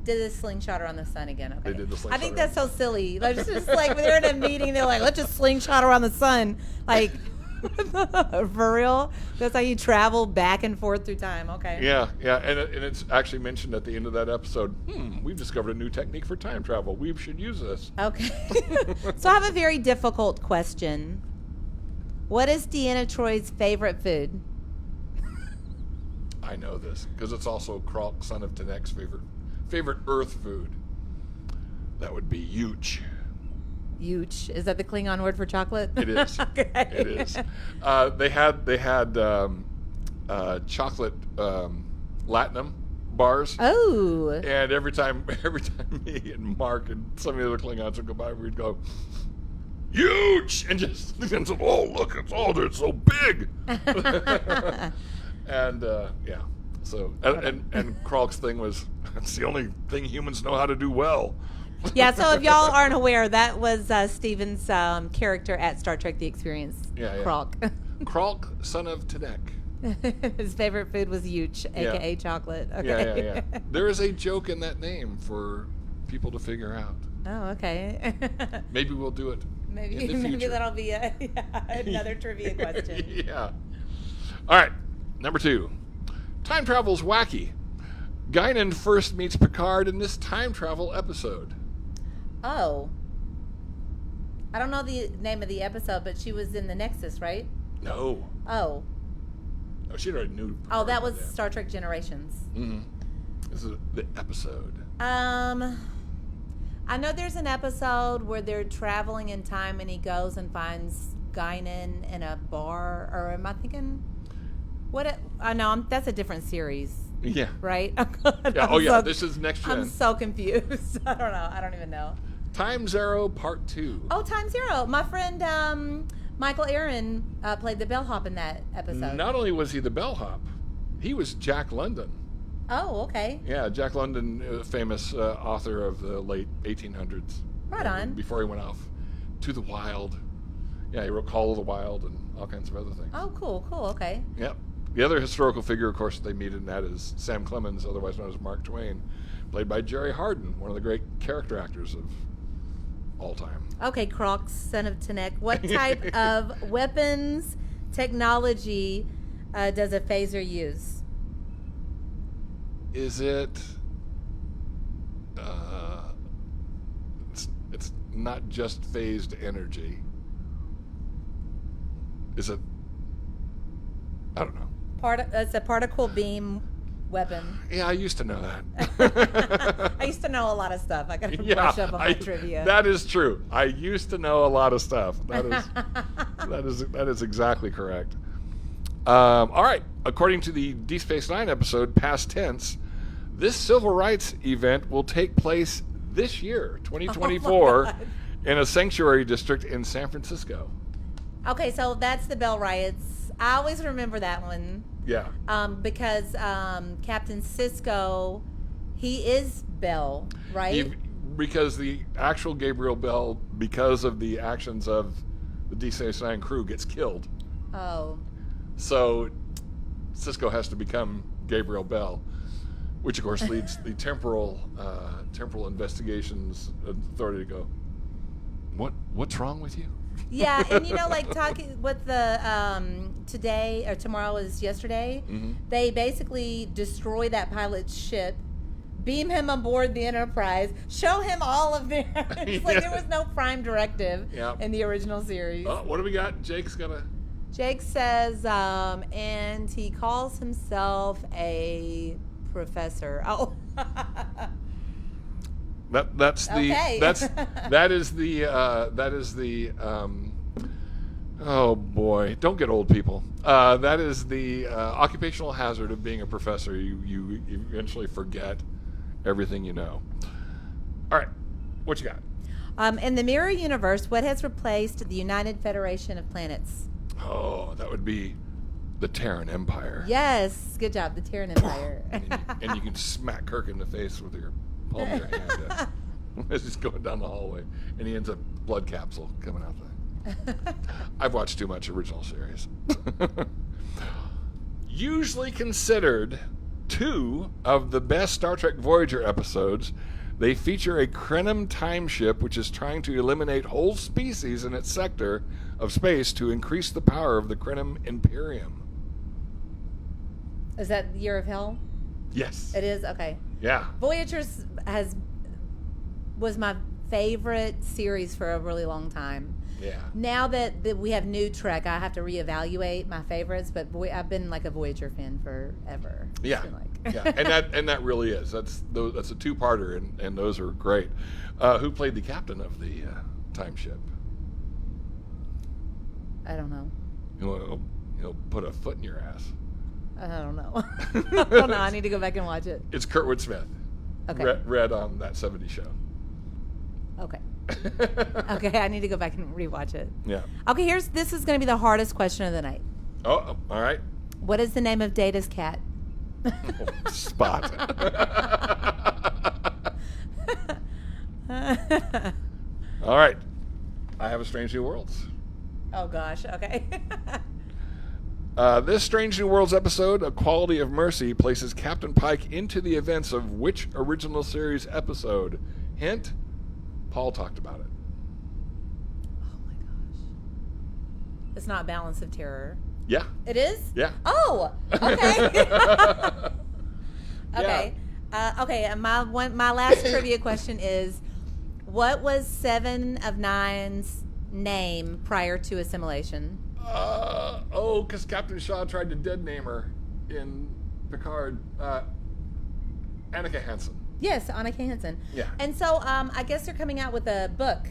A: did a slingshot around the sun again. Okay.
D: They did the
A: I
D: slingshot
A: think
D: around-
A: that's so silly. Like, it's just like when they're in a meeting, they're like, let's just slingshot around the sun. Like, for real? That's how you travel back and forth through time. Okay.
D: Yeah, and it's actually mentioned at the end of that episode. We've discovered a new technique for time travel. We should use this.
A: Okay. So I have a very difficult question. What is Deanna Troy's favorite food?
D: I know this because it's also Kralk, son of Tenek's favorite Earth food. That would be Yuch.
A: Yuch. Is that the Klingon word for chocolate?
D: It is.
A: Okay.
D: It is. They had chocolate Latinum bars.
A: Oh.
D: And every time me and Mark and some of the other Klingons would go by, we'd go, huge! And just, and so, oh, look, it's so big! And, yeah. So, and Kralk's thing was, it's the only thing humans know how to do well.
A: Yeah, so if y'all aren't aware, that was Steven's character at Star Trek The Experience,
D: Yeah, yeah.
A: Kralk.
D: Kralk, son of Tenek.
A: His favorite food was Yuch, a.k.a. chocolate. Okay.
D: Yeah. There is a joke in that name for people to figure out.
A: Oh, okay.
D: Maybe we'll do it
A: Maybe
D: in the future.
A: that'll be another trivia question.
D: Yeah. All right. Number 2. Time travel's wacky. Guinan first meets Picard in this time travel episode.
A: Oh. I don't know the name of the episode, but she was in the Nexus, right?
D: No.
A: Oh.
D: Oh, she already knew.
A: Oh, that was
D: Picard
A: Star Trek Generations.
D: Mm-hmm. This is the episode.
A: I know there's an episode where they're traveling in time and he goes and finds Guinan in a bar, or am I thinking that's a different series,
D: Yeah.
A: right?
D: Yeah. Oh, yeah. This is next gen.
A: I'm so confused. I don't know. I don't even know.
D: Time Zero Part 2.
A: Oh, Time Zero. My friend Michael Aaron played the bellhop in that episode.
D: Not only was he the bellhop, he was Jack London.
A: Oh, okay.
D: Yeah, Jack London, famous author of the late 1800s.
A: Right on.
D: Before he went off to the wild. Yeah, he wrote Call of the Wild and all kinds of other things.
A: Oh, cool. Okay.
D: Yep. The other historical figure, of course, they meet in that is Sam Clemens, otherwise known as Mark Twain, played by Jerry Hardin, one of the great character actors of all time.
A: Okay, Crocs, son of Tenek. What type of weapons technology does a phaser use?
D: Is it? It's not just phased energy. Is it? I don't know.
A: It's a particle beam weapon.
D: Yeah, I used to know that.
A: I used to know a lot of stuff. I got to brush up on my trivia.
D: That is true. I used to know a lot of stuff. That is exactly correct. All right. According to the Deep Space Nine episode, Past Tense, this civil rights event will take place this year, 2024, in a sanctuary district in San Francisco.
A: Okay, so that's the Bell Riots. I always remember that one.
D: Yeah.
A: Because Captain Sisko, he is Bell, right?
D: Because the actual Gabriel Bell, because of the actions of the Deep Space Nine crew, gets killed.
A: Oh.
D: So Sisko has to become Gabriel Bell, which of course leads the temporal investigations authority to go, what's wrong with you?
A: Yeah, and like talking with the today or tomorrow is yesterday, they basically destroy that pilot's ship, beam him aboard the Enterprise, show him all of their. It's like there was no prime directive in the original series.
D: Oh, what do we got? Jake
A: says, and he calls himself a professor. Oh. That
D: is the oh boy, don't get old, people. That is the occupational hazard of being a professor. You eventually forget everything you know. All right, what you got?
A: In the Mirror Universe, what has replaced the United Federation of Planets?
D: Oh, that would be the Terran Empire.
A: Yes, good job, the Terran Empire.
D: and you can smack Kirk in the face with your palm of your hand as he's going down the hallway, and he ends up blood capsule coming out there. I've watched too much original series. Usually considered two of the best Star Trek Voyager episodes, they feature a Krenim time ship which is trying to eliminate whole species in its sector of space to increase the power of the Krenim Imperium.
A: Is that Year of Hell?
D: Yes.
A: It is? Okay.
D: Yeah.
A: Voyagers was my favorite series for a really long time.
D: Yeah.
A: Now that we have new Trek, I have to reevaluate my favorites, but I've been like a Voyager fan forever.
D: Yeah. Yeah. And that really is. That's a two-parter, and those are great. Who played the captain of the time ship?
A: I don't know.
D: He'll put a foot in your ass.
A: I don't know. I don't know. I need to go back and watch it.
D: It's Kurtwood Smith.
A: Okay.
D: Read on that 70s show.
A: Okay. Okay, I need to go back and rewatch it.
D: Yeah.
A: Okay, this is going to be the hardest question of the night.
D: Oh, all right.
A: What is the name of Data's cat?
D: Spot. All right. I have a Strange New Worlds.
A: Oh, gosh. Okay.
D: This Strange New Worlds episode, A Quality of Mercy, places Captain Pike into the events of which original series episode? Hint, Paul talked about it.
A: Oh, my gosh. It's not Balance of Terror.
D: Yeah.
A: It is?
D: Yeah.
A: Oh, okay. Okay.
D: Yeah.
A: Okay, and my last trivia question is, what was 7 of 9's name prior to assimilation?
D: Because Captain Shaw tried to dead name her in Picard. Annika Hansen.
A: Yes, Annika Hansen.
D: Yeah.
A: And so I guess they're coming out with a book.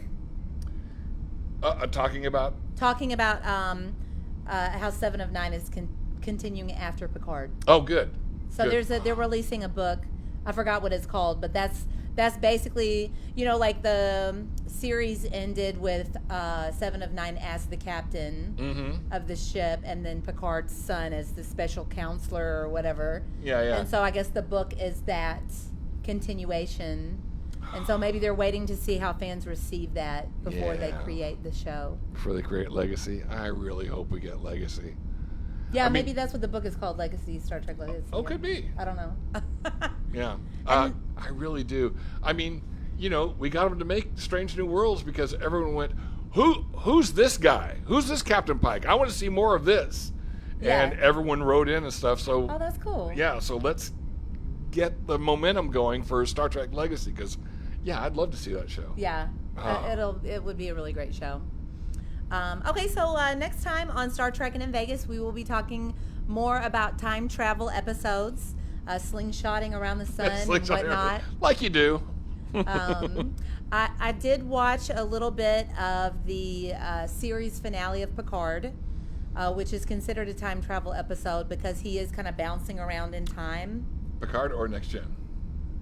D: Talking about
A: how 7 of 9 is continuing after Picard.
D: Oh, good.
A: So
D: good.
A: they're releasing a book. I forgot what it's called, but that's basically, like the series ended with 7 of 9 as the captain of the ship, and then Picard's son as the special counselor or whatever.
D: Yeah, yeah.
A: And so I guess the book is that continuation. And so maybe they're waiting to see how fans receive that before they create the show.
D: Before they create Legacy. I really hope we get Legacy.
A: Yeah,
D: I mean,
A: maybe that's what the book is called, Legacy, Star Trek Legacy.
D: Oh, could be.
A: I don't know.
D: Yeah, I really do. I mean, we got them to make Strange New Worlds because everyone went, who's this guy? Who's this Captain Pike? I want to see more of this.
A: Yeah.
D: And everyone wrote in and stuff. So
A: Oh, that's cool.
D: yeah, so let's get the momentum going for Star Trek Legacy because, yeah, I'd love to see that show.
A: Yeah, it would be a really great show. Okay, so next time on Star Trek and in Vegas, we will be talking more about time travel episodes, slingshotting around the sun and whatnot.
D: Like you do.
A: I did watch a little bit of the series finale of Picard, which is considered a time travel episode because he is kind of bouncing around in time.
D: Picard or Next Gen?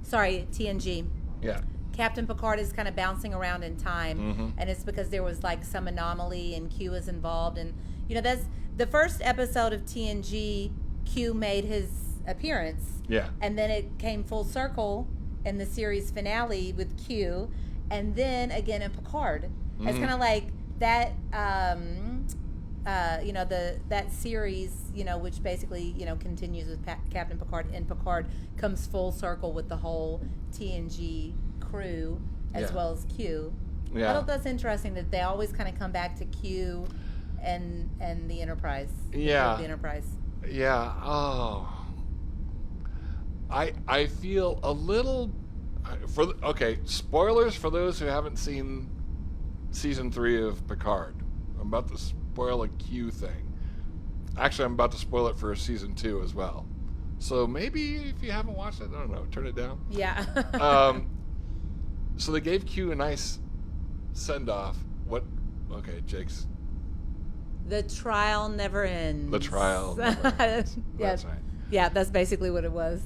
A: Sorry, TNG.
D: Yeah.
A: Captain Picard is kind of bouncing around in time,
D: Mm-hmm.
A: and it's because there was like some anomaly and Q is involved. And that's the first episode of TNG. Q made his appearance,
D: Yeah.
A: and then it came full circle in the series finale with Q, and then again in Picard.
D: Mm-hmm.
A: It's kind of like that. That series, which basically, continues with Captain Picard, and Picard comes full circle with the whole TNG crew as
D: Yeah.
A: well as Q.
D: Yeah.
A: I thought that's interesting that they always kind of come back to Q and the Enterprise.
D: Yeah.
A: The Enterprise.
D: Yeah. Oh. I feel a little spoilers for those who haven't seen season 3 of Picard. I'm about to spoil a Q thing. Actually, I'm about to spoil it for season 2 as well. So maybe if you haven't watched it, I don't know, turn it down.
A: Yeah.
D: So they gave Q a nice send-off. Okay, Jake's.
A: The trial never ends.
D: The trial never ends.
A: Yeah.
D: That's right.
A: Yeah, that's basically what it was.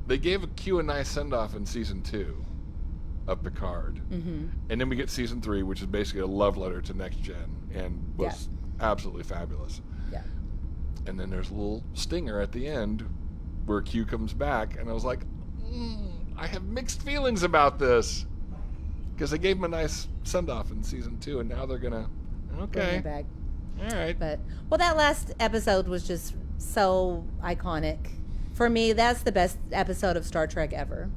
D: They gave Q a nice send-off in season 2 of Picard.
A: Mm-hmm.
D: And then we get season 3, which is basically a love letter to Next Gen, and was absolutely fabulous.
A: Yeah.
D: And then there's a little stinger at the end where Q comes back, and I was like, I have mixed feelings about this. Because they gave him a nice send-off in season 2, and now they're going to,
A: Bring
D: okay,
A: it back.
D: all right.
A: But that last episode was just so iconic. For me, that's the best episode of Star Trek ever.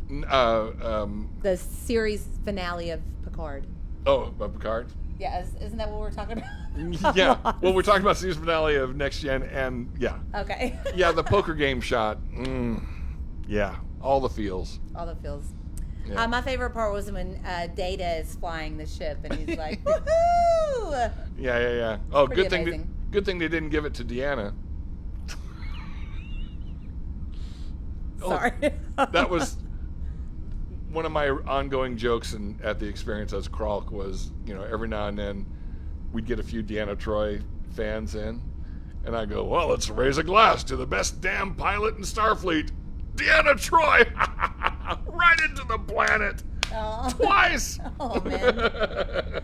A: The series finale of Picard.
D: Oh, about Picard?
A: Yeah, isn't that what we're talking about?
D: Yeah. Well, we're talking about season finale of Next Gen, and yeah.
A: Okay.
D: Yeah, the poker game shot. Yeah, all the feels.
A: All the feels.
D: Yeah.
A: My favorite part was when Data is flying the ship, and he's like, woohoo!
D: Yeah. Oh,
A: Pretty
D: good thing.
A: amazing.
D: Good thing they didn't give it to Deanna.
A: Sorry.
D: That was one of my ongoing jokes at the experience as Kralk was, every now and then we'd get a few Deanna Troi fans in, and I go, well, let's raise a glass to the best damn pilot in Starfleet, Deanna Troi, right into the planet, twice.
A: Oh, man.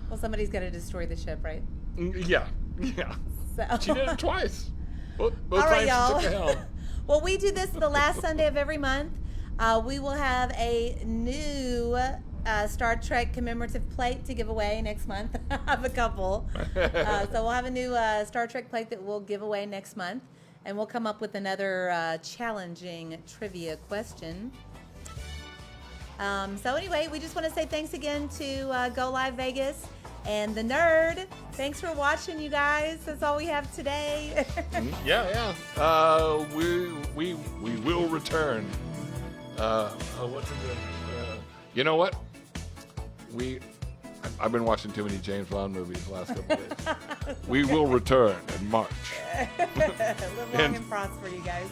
A: Well, somebody's got to destroy the ship, right?
D: Yeah.
A: So.
D: She did it twice. Both
A: All right,
D: times she took
A: y'all.
D: the helm.
A: Well, we do this the last Sunday of every month. We will have a new Star Trek commemorative plate to give away next month. I have a couple. So we'll have a new Star Trek plate that we'll give away next month. And we'll come up with another challenging trivia question. So anyway, we just want to say thanks again to Go Live Vegas and The Nerd. Thanks for watching, you guys. That's all we have today.
D: Yeah. We will return. What's it? You know what? I've been watching too many James Bond movies the last couple of days. We will return in March.
A: Live long and prosper, you guys.